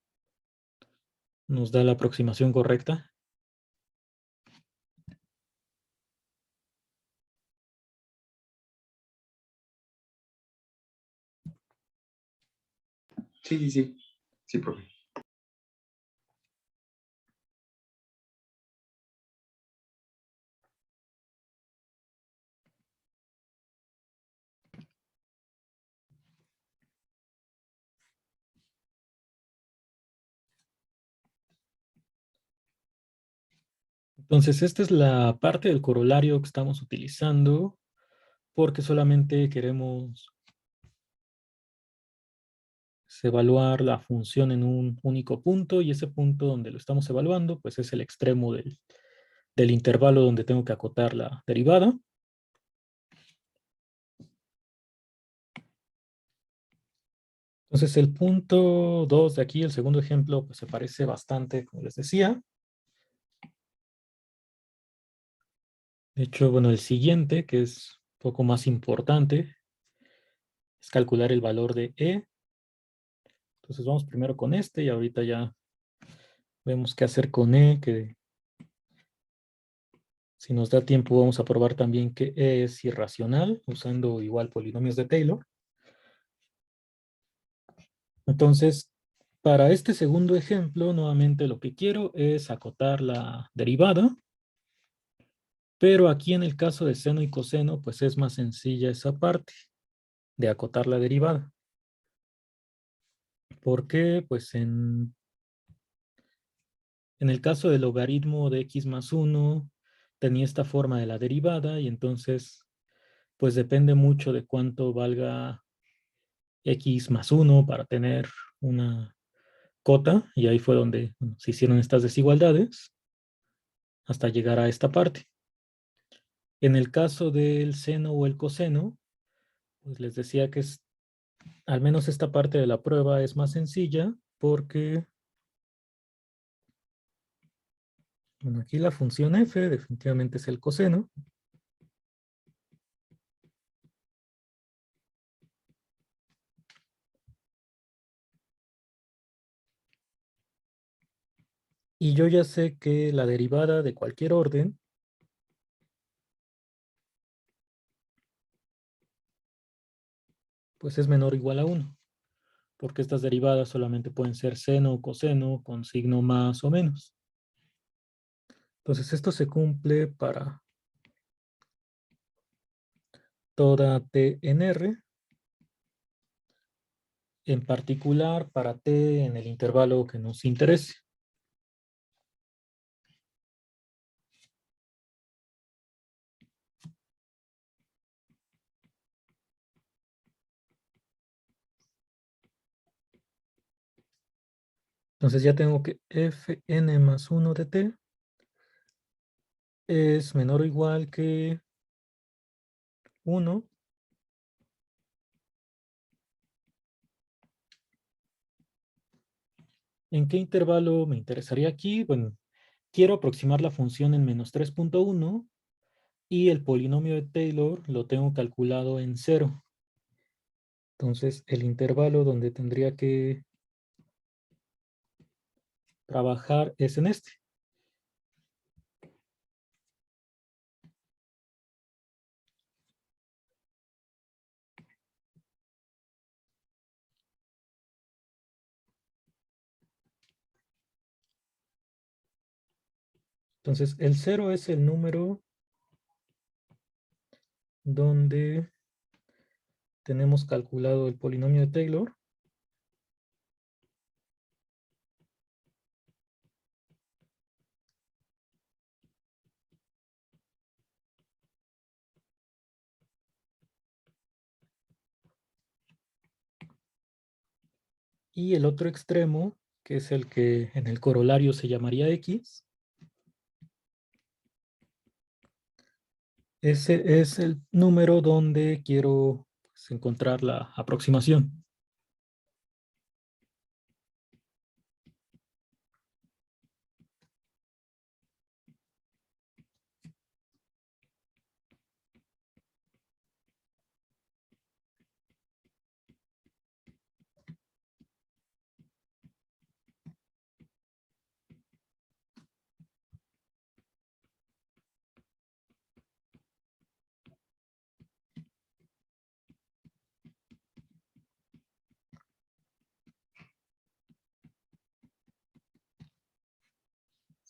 A: nos da la aproximación correcta?
D: Sí, sí, sí. Sí, profe.
A: Entonces, esta es la parte del corolario que estamos utilizando porque solamente queremos evaluar la función en un único punto y ese punto donde lo estamos evaluando, pues es el extremo del intervalo donde tengo que acotar la derivada. Entonces, el punto 2 de aquí, el segundo ejemplo, pues se parece bastante, como les decía. De hecho, bueno, el siguiente, que es un poco más importante, es calcular el valor de E. Entonces vamos primero con este y ahorita ya vemos qué hacer con E, que si nos da tiempo vamos a probar también que E es irracional, usando igual polinomios de Taylor. Entonces, para este segundo ejemplo, nuevamente lo que quiero es acotar la derivada, pero aquí en el caso de seno y coseno, pues es más sencilla esa parte de acotar la derivada. Porque, pues en el caso del logaritmo de x más 1, tenía esta forma de la derivada y entonces, pues depende mucho de cuánto valga x más 1 para tener una cota y ahí fue donde bueno, se hicieron estas desigualdades hasta llegar a esta parte. En el caso del seno o el coseno, pues les decía que al menos esta parte de la prueba es más sencilla porque, bueno, aquí la función f definitivamente es el coseno. Y yo ya sé que la derivada de cualquier orden pues es menor o igual a 1, porque estas derivadas solamente pueden ser seno o coseno con signo más o menos. Entonces esto se cumple para toda t en R, en particular para t en el intervalo que nos interese. Entonces ya tengo que fn más 1 de t es menor o igual que 1 ¿En qué intervalo me interesaría aquí? Bueno, quiero aproximar la función en menos 3.1 y el polinomio de Taylor lo tengo calculado en 0. Entonces, el intervalo donde tendría que trabajar es en este. Entonces, el 0 es el número donde tenemos calculado el polinomio de Taylor. Y el otro extremo, que es el que en el corolario se llamaría X, ese es el número donde quiero pues, encontrar la aproximación.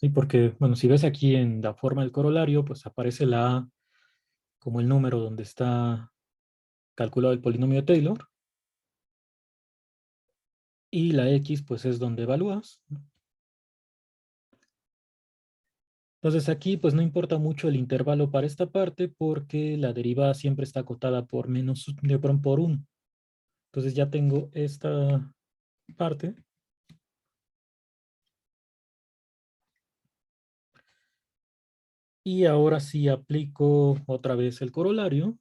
A: Sí, porque, bueno, si ves aquí en la forma del corolario, pues aparece la A como el número donde está calculado el polinomio de Taylor, y la X, pues es donde evalúas, ¿no? Entonces aquí, pues no importa mucho el intervalo para esta parte, porque la derivada siempre está acotada por por 1. Entonces ya tengo esta parte. Y ahora sí aplico otra vez el corolario.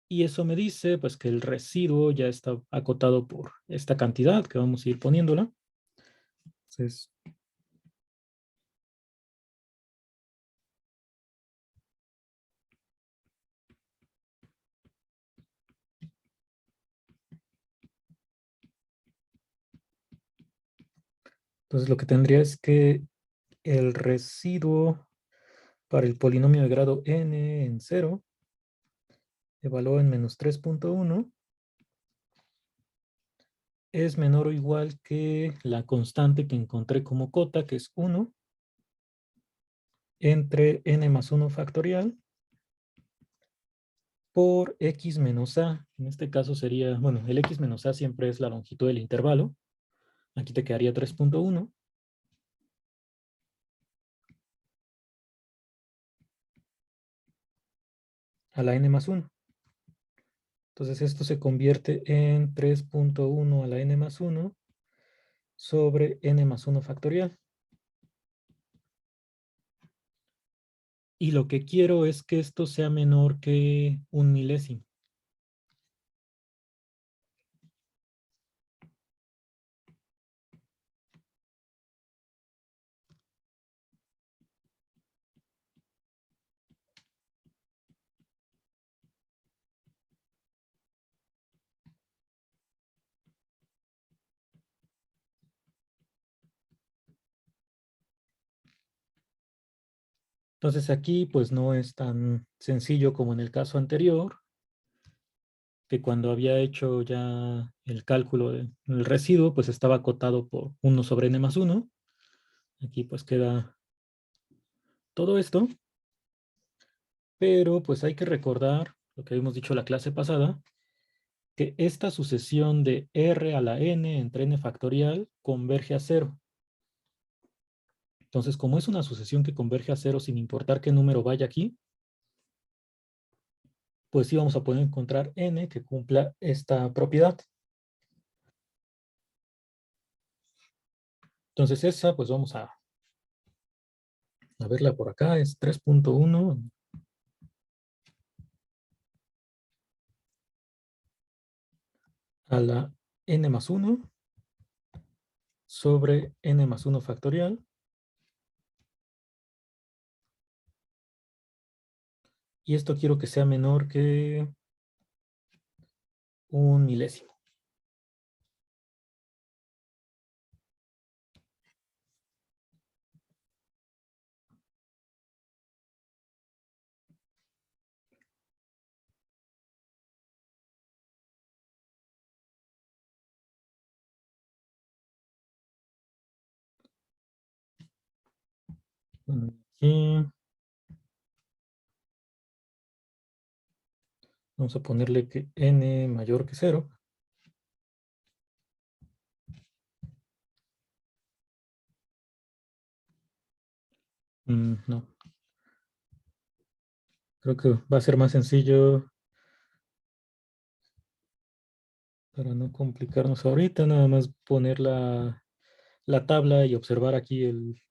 A: Y eso me dice pues que el residuo ya está acotado por esta cantidad que vamos a ir poniéndola. Entonces, lo que tendría es que el residuo para el polinomio de grado n en 0, evaluado en menos 3.1, es menor o igual que la constante que encontré como cota, que es 1, entre n más 1 factorial por x menos a. En este caso sería, bueno, el x menos a siempre es la longitud del intervalo. Aquí te quedaría 3.1 a la n más 1. Entonces esto se convierte en 3.1 a la n más 1 sobre n más 1 factorial. Y lo que quiero es que esto sea menor que 1 milésimo. Entonces aquí pues no es tan sencillo como en el caso anterior, que cuando había hecho ya el cálculo del residuo, pues estaba acotado por 1 sobre n más 1. Aquí pues queda todo esto, pero pues hay que recordar lo que habíamos dicho la clase pasada, que esta sucesión de r a la n entre n factorial converge a 0. Entonces, como es una sucesión que converge a 0 sin importar qué número vaya aquí, pues sí vamos a poder encontrar n que cumpla esta propiedad. Entonces esa, pues vamos a verla por acá, es 3.1 a la n más 1 sobre n más 1 factorial. Y esto quiero que sea menor que 1 milésimo. Bueno, aquí vamos a ponerle que n mayor que 0. No. Creo que va a ser más sencillo para no complicarnos ahorita, nada más poner la tabla y observar aquí el...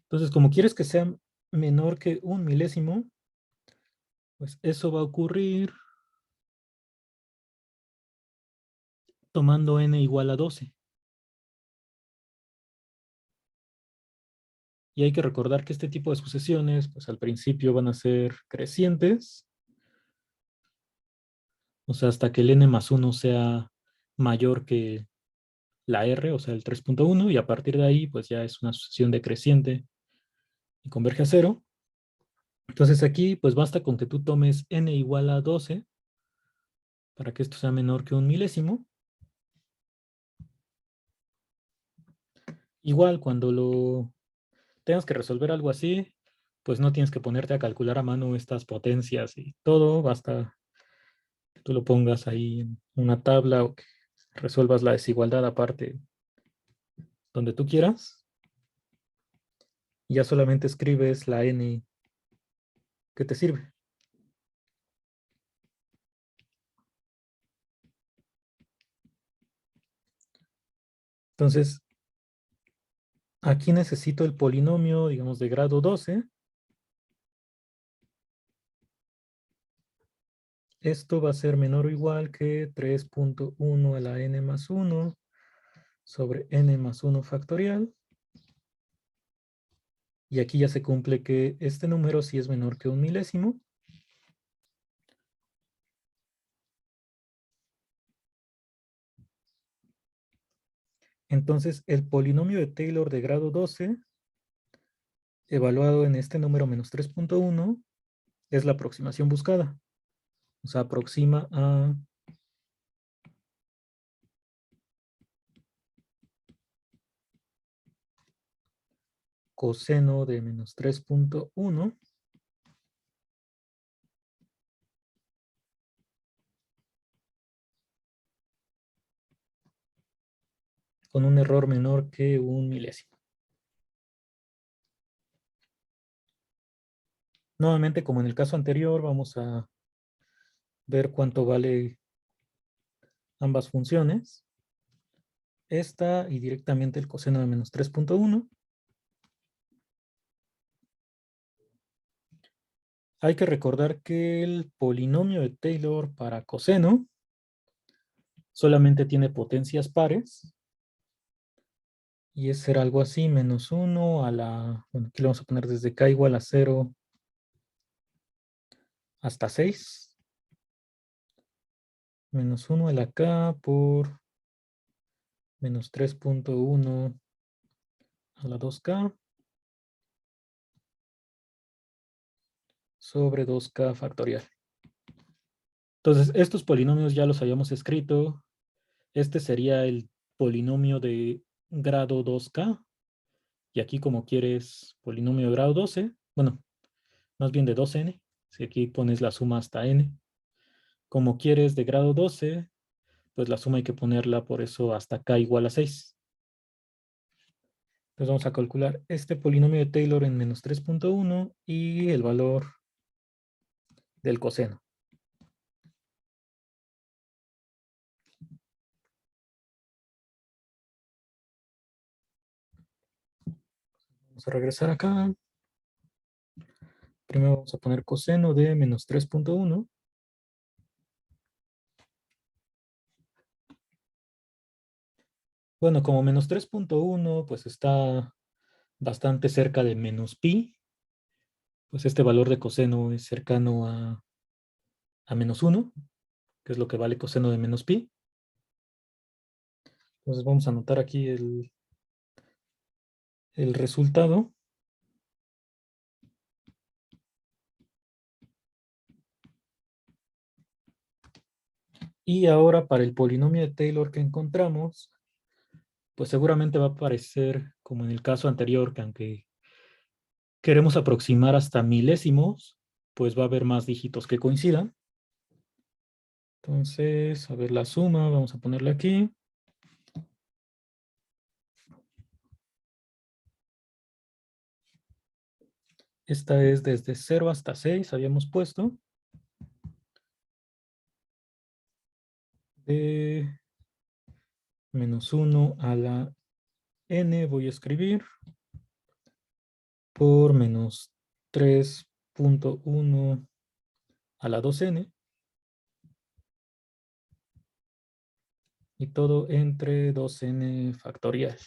A: Entonces, como quieres que sea menor que 1 milésimo, pues eso va a ocurrir tomando n igual a 12. Y hay que recordar que este tipo de sucesiones, pues al principio van a ser crecientes, o sea, hasta que el n más 1 sea mayor que la r, o sea, el 3.1, y a partir de ahí, pues ya es una sucesión decreciente y converge a 0. Entonces aquí pues basta con que tú tomes n igual a 12 para que esto sea menor que 1 milésimo. Igual cuando lo tengas que resolver algo así, pues no tienes que ponerte a calcular a mano estas potencias y todo, basta que tú lo pongas ahí en una tabla o que resuelvas la desigualdad aparte donde tú quieras. Y ya solamente escribes la n que te sirve. Entonces, aquí necesito el polinomio, digamos, de grado 12. Esto va a ser menor o igual que 3.1 a la n más 1 sobre n más 1 factorial. Y aquí ya se cumple que este número sí es menor que 1 milésimo. Entonces, el polinomio de Taylor de grado 12, evaluado en este número menos 3.1, es la aproximación buscada. O sea, aproxima a coseno de menos 3.1 con un error menor que 1 milésimo. Nuevamente, como en el caso anterior, vamos a ver cuánto vale ambas funciones. Esta y directamente el coseno de menos 3.1. Hay que recordar que el polinomio de Taylor para coseno solamente tiene potencias pares. Y es ser algo así, menos 1 a la... Bueno, aquí lo vamos a poner desde k igual a 0 hasta 6. Menos 1 a la k por menos 3.1 a la 2k sobre 2k factorial. Entonces, estos polinomios ya los habíamos escrito. Este sería el polinomio de grado 2k. Y aquí como quieres polinomio de grado 12, bueno, más bien de 2n. Si aquí pones la suma hasta n. Como quieres de grado 12, pues la suma hay que ponerla por eso hasta k igual a 6. Entonces vamos a calcular este polinomio de Taylor en menos 3.1 y el valor del coseno. Vamos a regresar acá. Primero vamos a poner coseno de menos 3.1. Bueno, como menos 3.1 pues está bastante cerca de menos pi, pues este valor de coseno es cercano a menos 1, que es lo que vale coseno de menos pi. Entonces vamos a anotar aquí el resultado. Y ahora para el polinomio de Taylor que encontramos, pues seguramente va a aparecer como en el caso anterior, que aunque queremos aproximar hasta milésimos, pues va a haber más dígitos que coincidan. Entonces, a ver la suma, vamos a ponerla aquí. Esta es desde 0 hasta 6, habíamos puesto. De menos 1 a la n voy a escribir por menos 3.1 a la 2n. Y todo entre 2n factorial.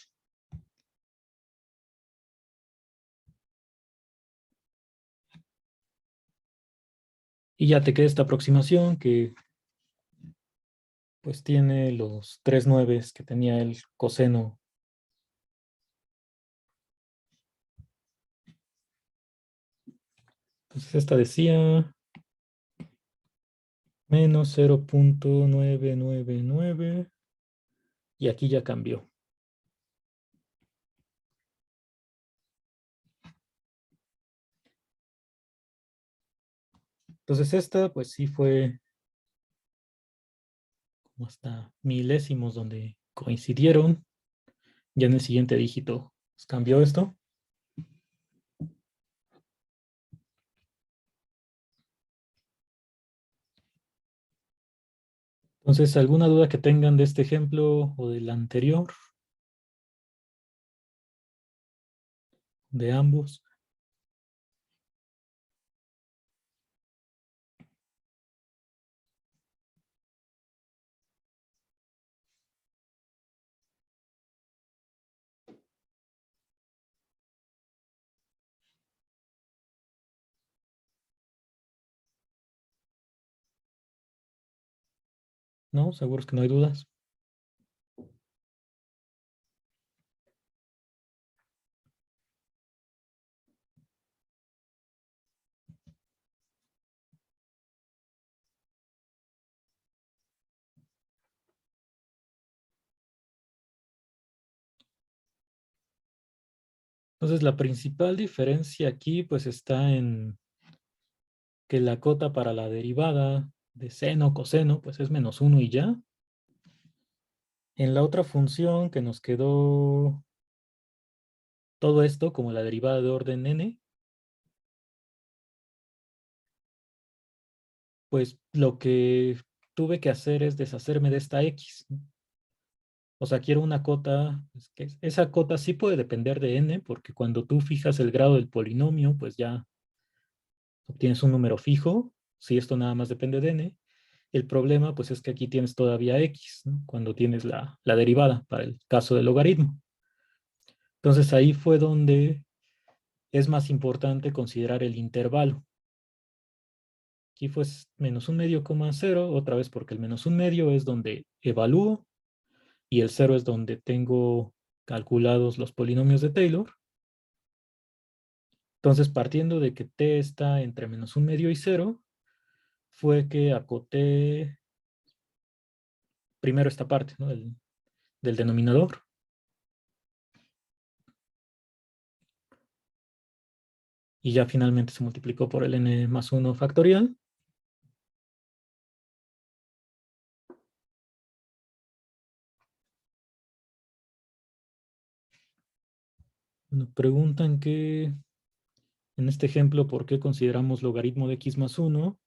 A: Y ya te queda esta aproximación que pues tiene los 3 nueves que tenía el coseno. Entonces esta decía menos 0.999 y aquí ya cambió. Entonces esta pues sí fue como hasta milésimos donde coincidieron. Ya en el siguiente dígito pues, cambió esto. Entonces, ¿alguna duda que tengan de este ejemplo o del anterior? De ambos. ¿No? ¿Seguros que no hay dudas? Entonces, la principal diferencia aquí pues está en que la cota para la derivada de seno, coseno, pues es -1 y ya. En la otra función que nos quedó todo esto como la derivada de orden n, pues lo que tuve que hacer es deshacerme de esta x, ¿no? O sea, quiero una cota, pues, que esa cota sí puede depender de n, porque cuando tú fijas el grado del polinomio, pues ya obtienes un número fijo, si esto nada más depende de n. El problema, pues, es que aquí tienes todavía x, ¿no? Cuando tienes la derivada para el caso del logaritmo. Entonces ahí fue donde es más importante considerar el intervalo. Aquí fue -1/2,0, otra vez porque el -1/2 es donde evalúo y el 0 es donde tengo calculados los polinomios de Taylor. Entonces, partiendo de que t está entre -1/2 y 0, fue que acoté primero esta parte, ¿no? Del denominador. Y ya finalmente se multiplicó por el n+1 factorial. Nos preguntan que, en este ejemplo, ¿por qué consideramos logaritmo de x+1?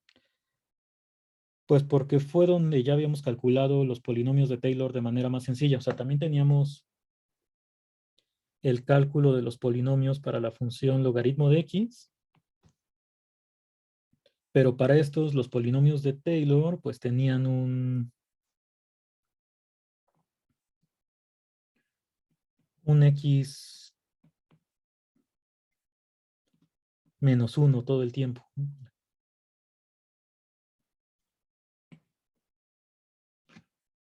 A: Pues porque fue donde ya habíamos calculado los polinomios de Taylor de manera más sencilla. O sea, también teníamos el cálculo de los polinomios para la función logaritmo de x, pero para estos los polinomios de Taylor pues tenían un x -1 todo el tiempo.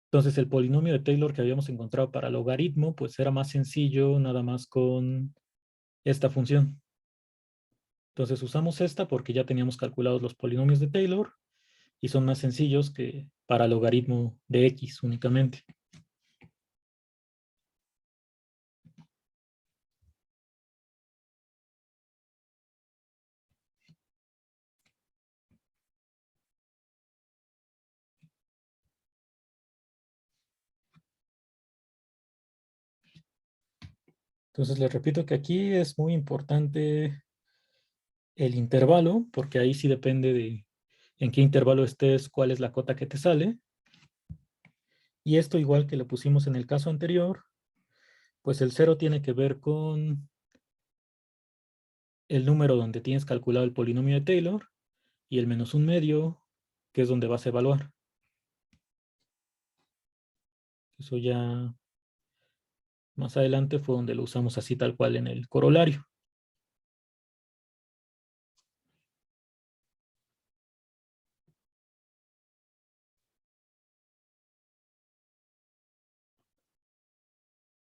A: Entonces el polinomio de Taylor que habíamos encontrado para logaritmo pues era más sencillo nada más con esta función. Entonces usamos esta porque ya teníamos calculados los polinomios de Taylor y son más sencillos que para logaritmo de x únicamente. Entonces les repito que aquí es muy importante el intervalo, porque ahí sí depende de en qué intervalo estés, cuál es la cota que te sale. Y esto, igual que lo pusimos en el caso anterior, pues el 0 tiene que ver con el número donde tienes calculado el polinomio de Taylor y el -1/2, que es donde vas a evaluar. Eso ya más adelante fue donde lo usamos así tal cual en el corolario.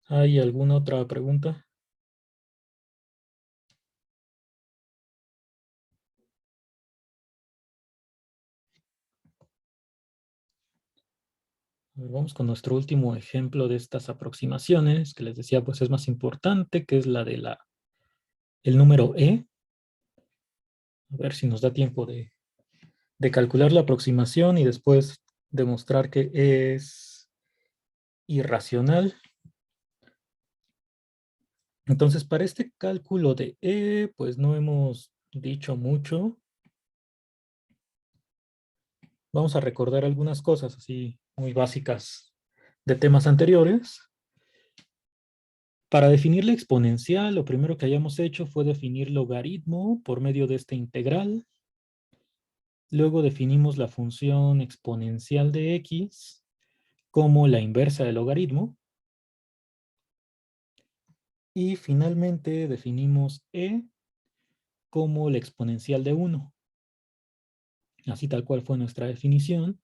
A: ¿Hay alguna otra pregunta? A ver, vamos con nuestro último ejemplo de estas aproximaciones, que les decía pues es más importante, que es la de el número e. A ver si nos da tiempo de calcular la aproximación y después demostrar que es irracional. Entonces, para este cálculo de e, pues no hemos dicho mucho. Vamos a recordar algunas cosas así muy básicas de temas anteriores. Para definir la exponencial, lo primero que hayamos hecho fue definir logaritmo por medio de esta integral. Luego definimos la función exponencial de x como la inversa del logaritmo. Y finalmente definimos e como la exponencial de 1. Así tal cual fue nuestra definición.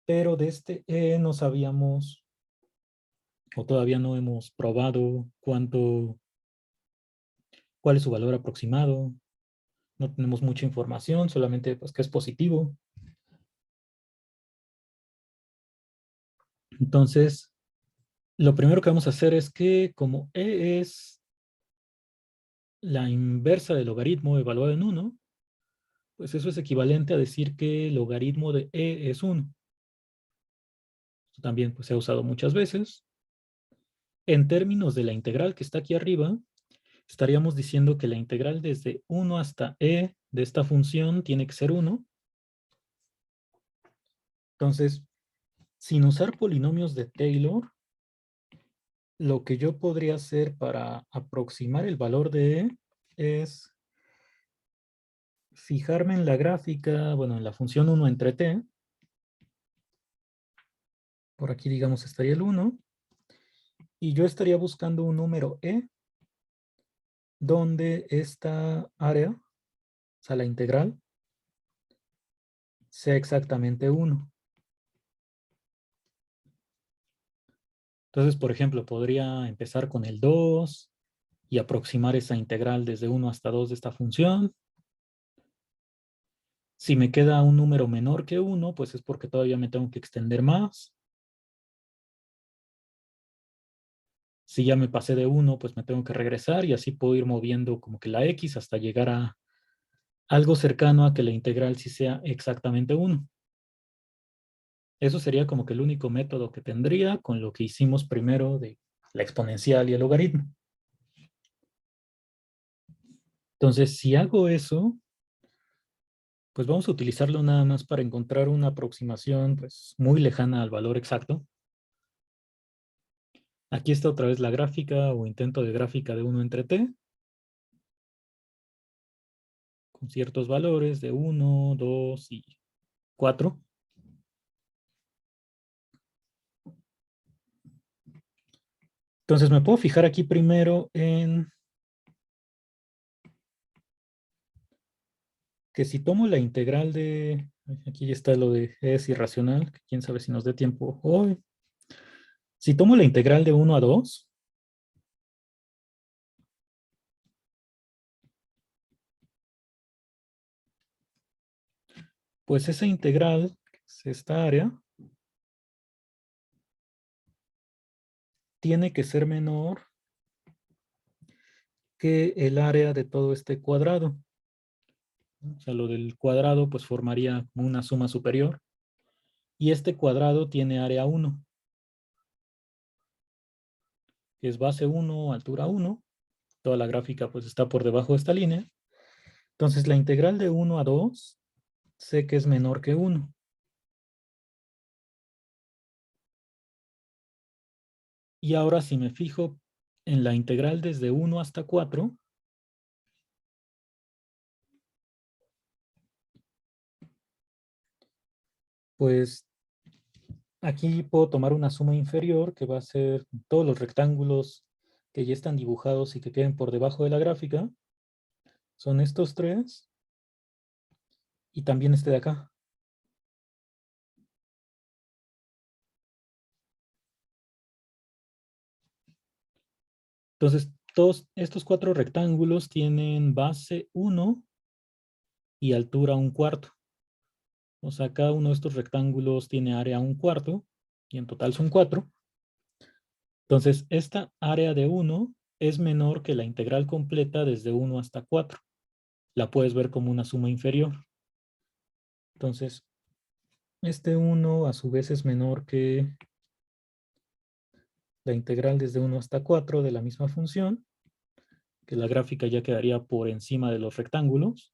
A: Pero de este e no sabíamos, o todavía no hemos probado cuál es su valor aproximado. No tenemos mucha información, solamente pues que es positivo. Entonces, lo primero que vamos a hacer es que como e es la inversa del logaritmo evaluado en 1, pues eso es equivalente a decir que el logaritmo de e es 1. Esto también pues, se ha usado muchas veces. En términos de la integral que está aquí arriba, estaríamos diciendo que la integral desde 1 hasta e de esta función tiene que ser 1. Entonces, sin usar polinomios de Taylor, lo que yo podría hacer para aproximar el valor de e es fijarme en la gráfica, bueno, en la función 1 entre t. Por aquí, digamos, estaría el 1. Y yo estaría buscando un número e donde esta área, o sea, la integral, sea exactamente 1. Entonces, por ejemplo, podría empezar con el 2 y aproximar esa integral desde 1 hasta 2 de esta función. Si me queda un número menor que 1, pues es porque todavía me tengo que extender más. Si ya me pasé de 1, pues me tengo que regresar y así puedo ir moviendo como que la x hasta llegar a algo cercano a que la integral sí sea exactamente 1. Eso sería como que el único método que tendría con lo que hicimos primero de la exponencial y el logaritmo. Entonces, si hago eso, pues vamos a utilizarlo nada más para encontrar una aproximación pues, muy lejana al valor exacto. Aquí está otra vez la gráfica o intento de gráfica de 1 entre t. Con ciertos valores de 1, 2 y 4. Entonces me puedo fijar aquí primero en que si tomo la integral de... Aquí ya está lo de es irracional, que quién sabe si nos dé tiempo hoy. Si tomo la integral de 1 a 2, pues esa integral, que es esta área, tiene que ser menor que el área de todo este cuadrado. O sea, lo del cuadrado pues formaría una suma superior. Y este cuadrado tiene área 1, que es base 1, altura 1. Toda la gráfica pues está por debajo de esta línea. Entonces la integral de 1 a 2 sé que es menor que 1. Y ahora si me fijo en la integral desde 1 hasta 4, pues aquí puedo tomar una suma inferior que va a ser todos los rectángulos que ya están dibujados y que queden por debajo de la gráfica. Son estos tres. Y también este de acá. Entonces, todos estos cuatro rectángulos tienen base 1 y altura 1/4. O sea, cada uno de estos rectángulos tiene área 1/4 y en total son 4. Entonces, esta área de 1 es menor que la integral completa desde 1 hasta 4. La puedes ver como una suma inferior. Entonces, este 1 a su vez es menor que la integral desde 1 hasta 4 de la misma función, que la gráfica ya quedaría por encima de los rectángulos.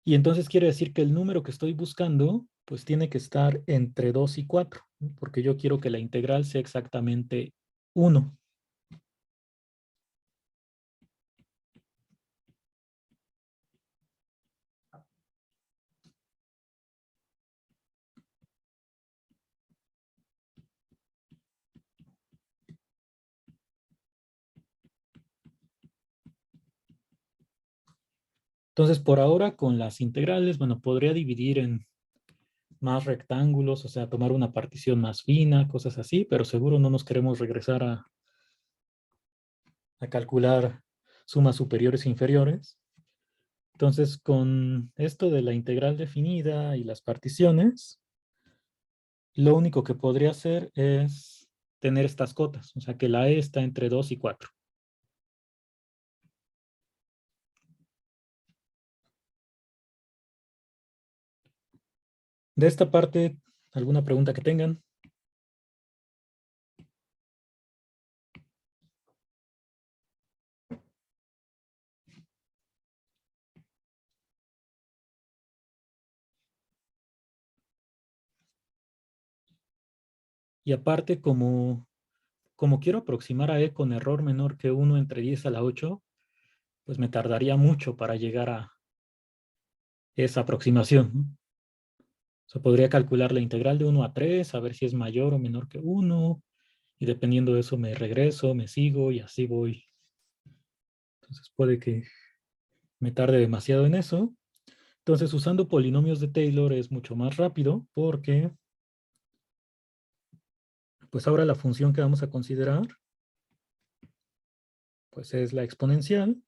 A: Y entonces quiere decir que el número que estoy buscando, pues tiene que estar entre 2 y 4, ¿no? Porque yo quiero que la integral sea exactamente 1. Entonces, por ahora, con las integrales, bueno, podría dividir en más rectángulos, o sea, tomar una partición más fina, cosas así, pero seguro no nos queremos regresar a calcular sumas superiores e inferiores. Entonces, con esto de la integral definida y las particiones, lo único que podría hacer es tener estas cotas, o sea, que la E está entre 2 y 4. De esta parte, ¿alguna pregunta que tengan? Y aparte, como quiero aproximar a E con error menor que 1 entre 10 a la 8, pues me tardaría mucho para llegar a esa aproximación, ¿no? O sea, podría calcular la integral de 1 a 3, a ver si es mayor o menor que 1, y dependiendo de eso me regreso, me sigo y así voy. Entonces puede que me tarde demasiado en eso. Entonces, usando polinomios de Taylor es mucho más rápido porque, pues ahora la función que vamos a considerar, pues es la exponencial.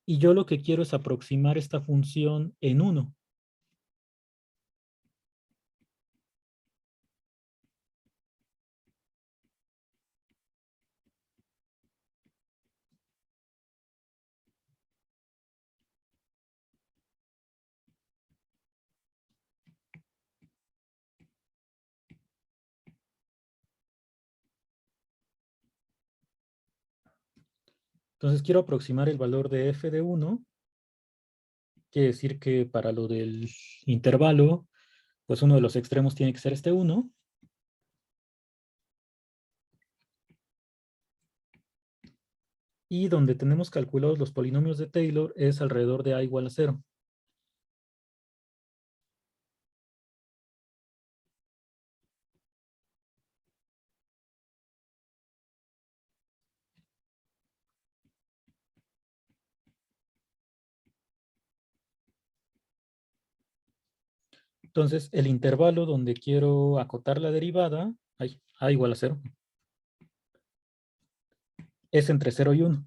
A: Y yo lo que quiero es aproximar esta función en 1. Entonces quiero aproximar el valor de f de 1. Quiere decir que para lo del intervalo, pues uno de los extremos tiene que ser este 1. Y donde tenemos calculados los polinomios de Taylor es alrededor de a igual a 0. Entonces, el intervalo donde quiero acotar la derivada, a igual a 0, es entre 0 y 1.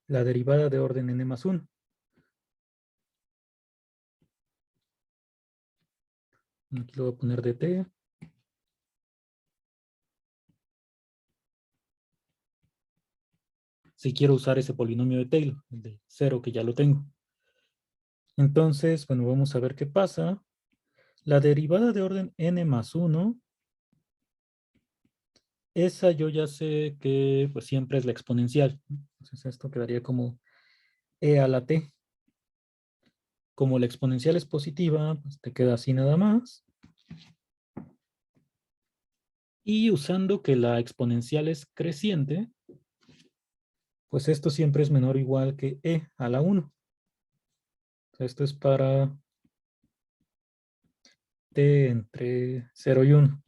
A: La derivada de orden n más 1. Aquí lo voy a poner de t. Si quiero usar ese polinomio de Taylor, el de 0 que ya lo tengo. Entonces, bueno, vamos a ver qué pasa. La derivada de orden n más 1, esa yo ya sé que pues siempre es la exponencial. Entonces esto quedaría como e a la t. Como la exponencial es positiva, pues te queda así nada más. Y usando que la exponencial es creciente, pues esto siempre es menor o igual que e a la 1. Esto es para t entre 0 y 1.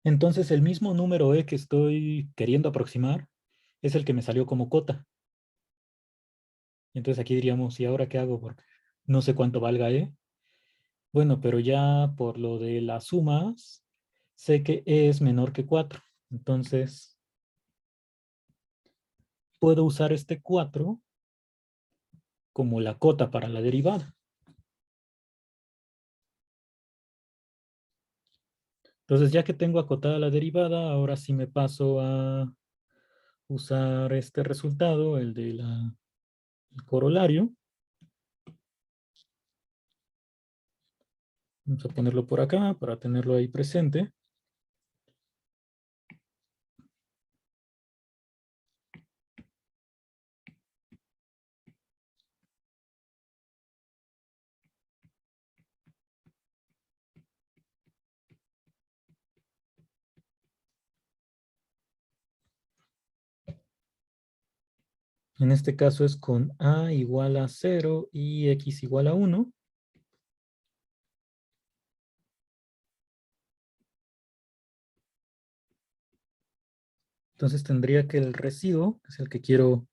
A: Entonces el mismo número e que estoy queriendo aproximar es el que me salió como cota. Entonces aquí diríamos, ¿y ahora qué hago? Porque no sé cuánto valga e. Bueno, pero ya por lo de las sumas, sé que e es menor que 4. Entonces puedo usar este 4 como la cota para la derivada. Entonces, ya que tengo acotada la derivada, ahora sí me paso a usar este resultado, el de el corolario. Vamos a ponerlo por acá para tenerlo ahí presente. En este caso es con a igual a 0 y x igual a 1. Entonces tendría que el residuo, que es el que quiero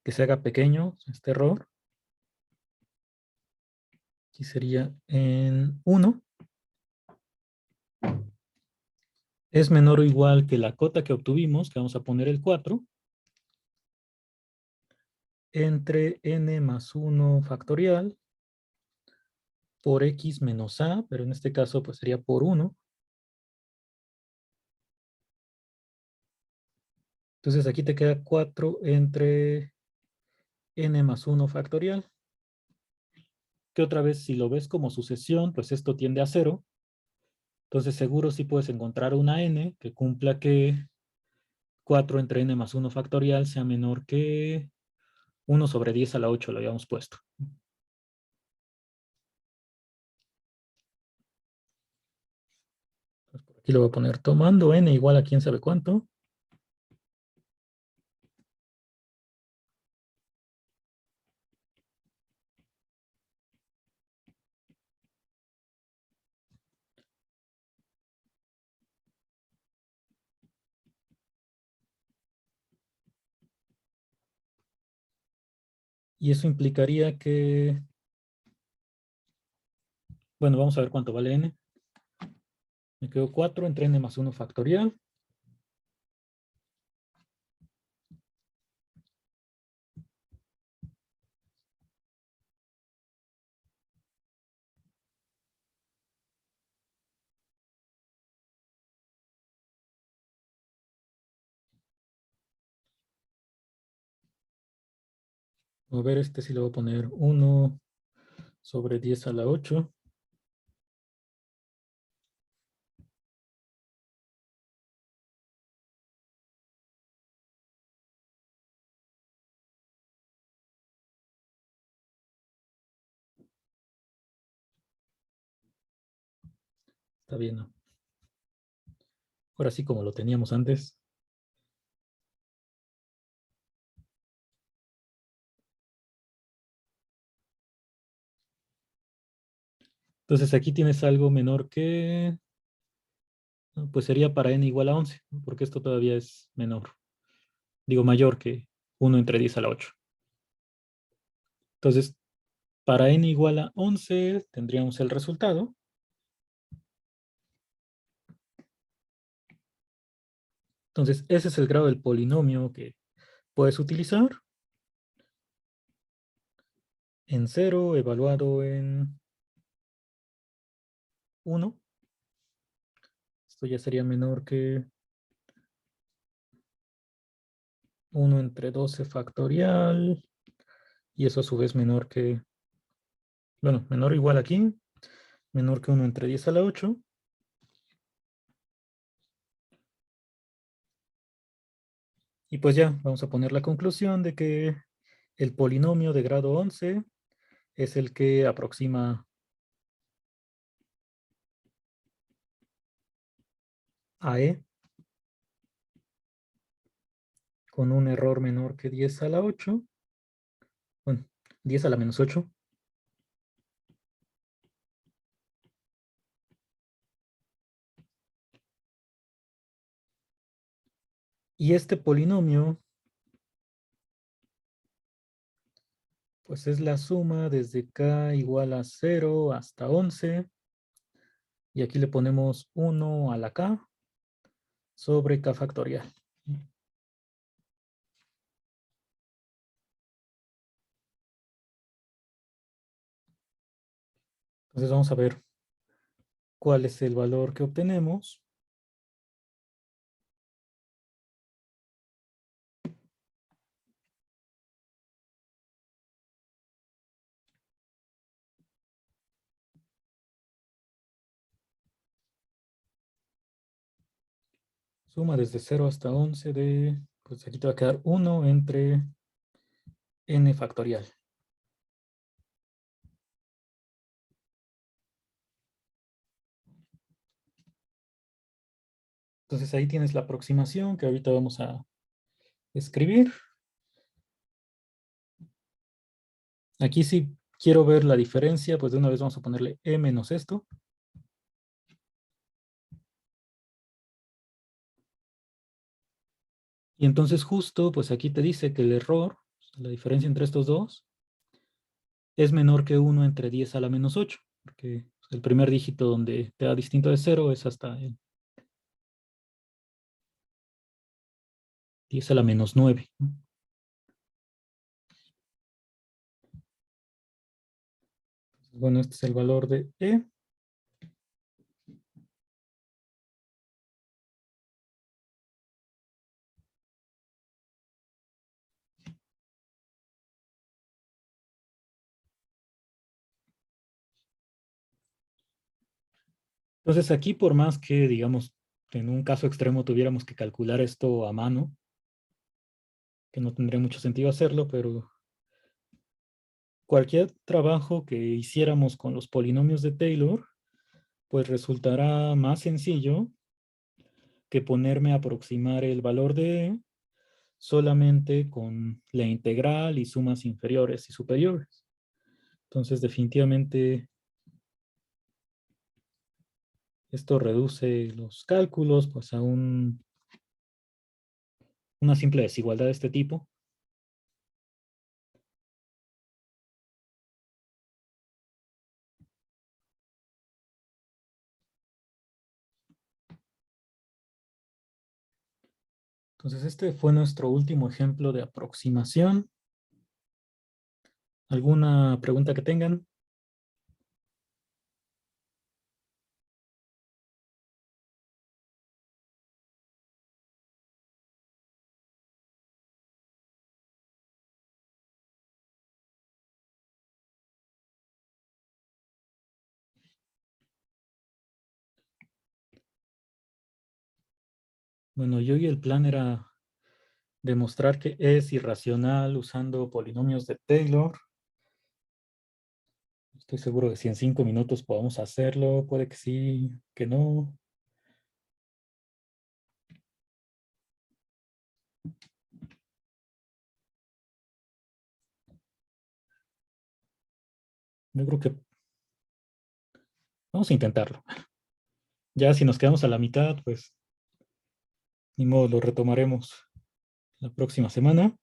A: que se haga pequeño, este error, aquí sería en 1, es menor o igual que la cota que obtuvimos, que vamos a poner el 4, entre n más 1 factorial por x menos a, pero en este caso pues sería por 1. Entonces aquí te queda 4 entre n más 1 factorial, que otra vez si lo ves como sucesión, pues esto tiende a 0. Entonces seguro sí puedes encontrar una n que cumpla que 4 entre n más 1 factorial sea menor que 1 sobre 10 a la 8, lo habíamos puesto. Entonces por aquí lo voy a poner tomando n igual a quién sabe cuánto. Y eso implicaría que, bueno, vamos a ver cuánto vale n. Me quedó 4 entre n más 1 factorial. A ver, este sí le voy a poner 1 sobre 10 a la 8. Está bien, ¿no? Ahora sí como lo teníamos antes. Entonces aquí tienes algo menor que, no, pues sería para n igual a 11, ¿no? Porque esto todavía es menor. Digo, mayor que 1 entre 10 a la 8. Entonces, para n igual a 11 tendríamos el resultado. Entonces, ese es el grado del polinomio que puedes utilizar. En 0, evaluado en 1. Esto ya sería menor que 1 entre 12 factorial. Y eso a su vez menor que, bueno, menor o igual aquí. Menor que 1 entre 10 a la 8. Y pues ya, vamos a poner la conclusión de que el polinomio de grado 11 es el que aproxima a e. con un error menor que 10 a la 8. Bueno, 10 a la menos 8. Y este polinomio, pues es la suma desde k igual a 0 hasta 11. Y aquí le ponemos 1 a la k sobre k factorial. Entonces vamos a ver cuál es el valor que obtenemos. Suma desde 0 hasta 11 de, pues aquí te va a quedar 1 entre n factorial. Entonces ahí tienes la aproximación que ahorita vamos a escribir. Aquí si quiero ver la diferencia, pues de una vez vamos a ponerle e menos esto. Y entonces justo, pues aquí te dice que el error, la diferencia entre estos dos, es menor que 1 entre 10 a la menos 8. Porque el primer dígito donde te da distinto de 0 es hasta el 10 a la menos 9. Bueno, este es el valor de e. Entonces aquí, por más que, digamos, en un caso extremo tuviéramos que calcular esto a mano, que no tendría mucho sentido hacerlo, pero cualquier trabajo que hiciéramos con los polinomios de Taylor, pues resultará más sencillo que ponerme a aproximar el valor de e solamente con la integral y sumas inferiores y superiores. Entonces, definitivamente, esto reduce los cálculos pues a una simple desigualdad de este tipo. Entonces, este fue nuestro último ejemplo de aproximación. ¿Alguna pregunta que tengan? Bueno, yo y el plan era demostrar que es irracional usando polinomios de Taylor. Estoy seguro de si en 5 minutos podamos hacerlo. Puede que sí, que no. Yo creo que vamos a intentarlo. Ya si nos quedamos a la mitad, pues ni modo, lo retomaremos la próxima semana.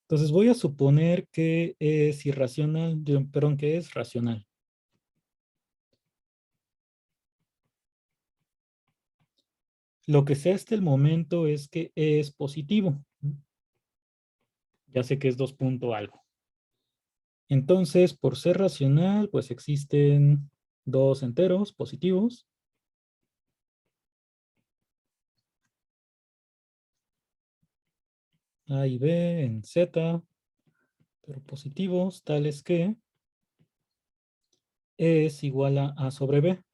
A: Entonces voy a suponer que es irracional, perdón, que es racional. Lo que sé hasta el momento es que es positivo. Ya sé que es 2 punto algo. Entonces, por ser racional, pues existen dos enteros positivos. A y B en Z, pero positivos, tales que E es igual a A sobre B.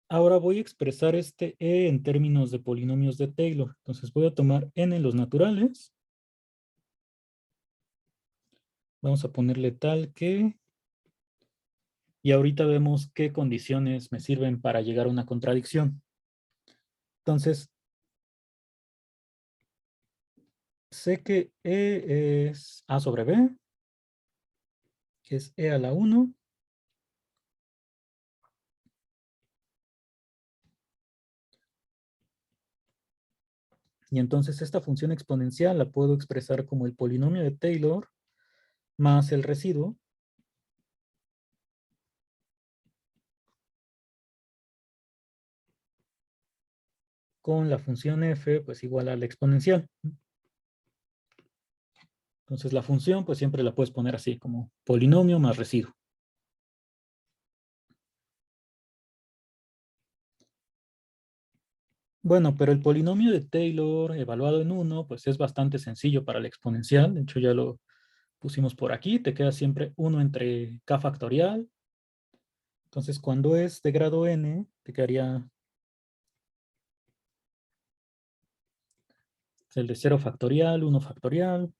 A: Ahora voy a expresar este E en términos de polinomios de Taylor. Entonces voy a tomar N los naturales. Vamos a ponerle tal que... Y ahorita vemos qué condiciones me sirven para llegar a una contradicción. Entonces, sé que E es A sobre B, que es E a la 1. Y entonces esta función exponencial la puedo expresar como el polinomio de Taylor más el residuo con la función f pues igual a la exponencial. Entonces la función pues siempre la puedes poner así como polinomio más residuo. Bueno, pero el polinomio de Taylor evaluado en 1 pues es bastante sencillo para la exponencial. De hecho ya lo pusimos por aquí. Te queda siempre 1 entre k factorial. Entonces cuando es de grado n te quedaría el de 0 factorial, 1 factorial,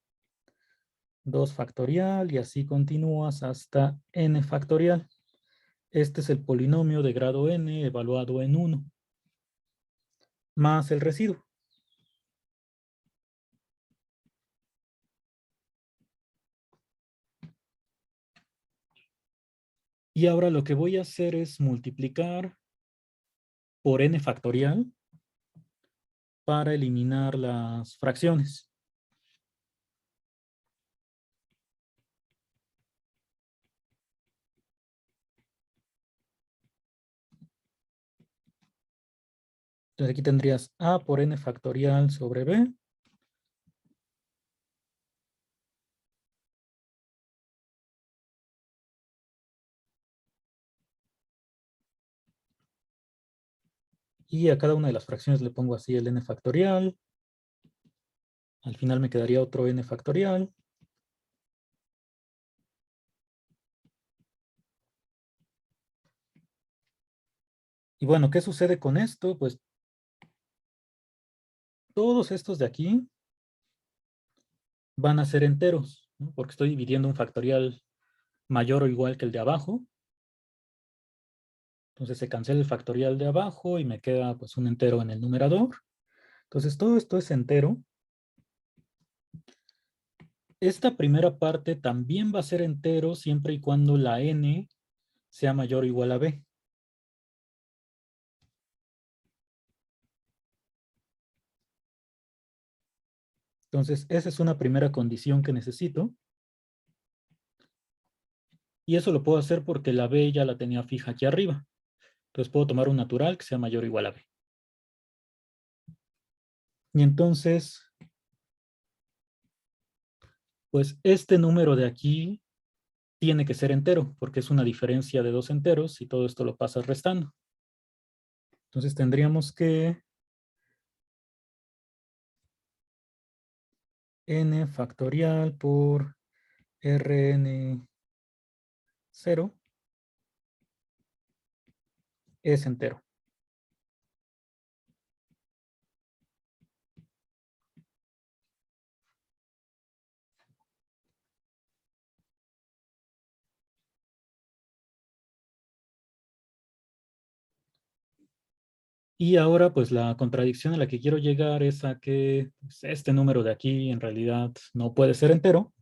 A: 2 factorial y así continúas hasta n factorial. Este es el polinomio de grado n evaluado en 1 más el residuo. Y ahora lo que voy a hacer es multiplicar por n factorial para eliminar las fracciones. Entonces aquí tendrías a por n factorial sobre b. Y a cada una de las fracciones le pongo así el n factorial. Al final me quedaría otro n factorial. Y bueno, ¿qué sucede con esto? Pues todos estos de aquí van a ser enteros, ¿no? Porque estoy dividiendo un factorial mayor o igual que el de abajo. Entonces se cancela el factorial de abajo y me queda pues un entero en el numerador. Entonces todo esto es entero. Esta primera parte también va a ser entero siempre y cuando la n sea mayor o igual a b. Entonces esa es una primera condición que necesito. Y eso lo puedo hacer porque la b ya la tenía fija aquí arriba. Entonces puedo tomar un natural que sea mayor o igual a b. Y entonces, pues este número de aquí tiene que ser entero, porque es una diferencia de dos enteros y todo esto lo pasas restando. Entonces tendríamos que n factorial por Rn 0 es entero. Y ahora pues la contradicción a la que quiero llegar es a que pues, este número de aquí en realidad no puede ser entero.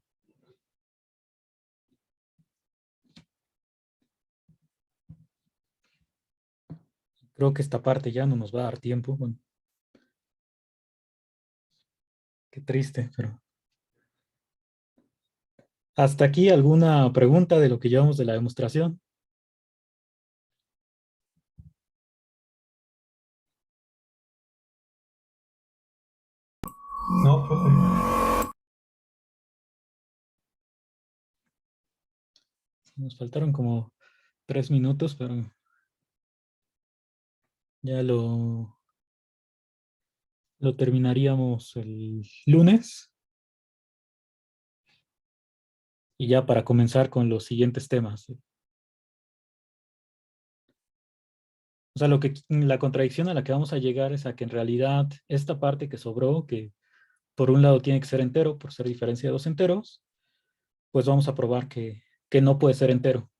A: Creo que esta parte ya no nos va a dar tiempo. Bueno, qué triste, pero... ¿Hasta aquí alguna pregunta de lo que llevamos de la demostración?
D: No, profe.
A: Nos faltaron como 3 minutos, pero ya lo terminaríamos el lunes. Y ya para comenzar con los siguientes temas. O sea, la contradicción a la que vamos a llegar es a que en realidad esta parte que sobró, que por un lado tiene que ser entero por ser diferencia de dos enteros, pues vamos a probar que no puede ser entero.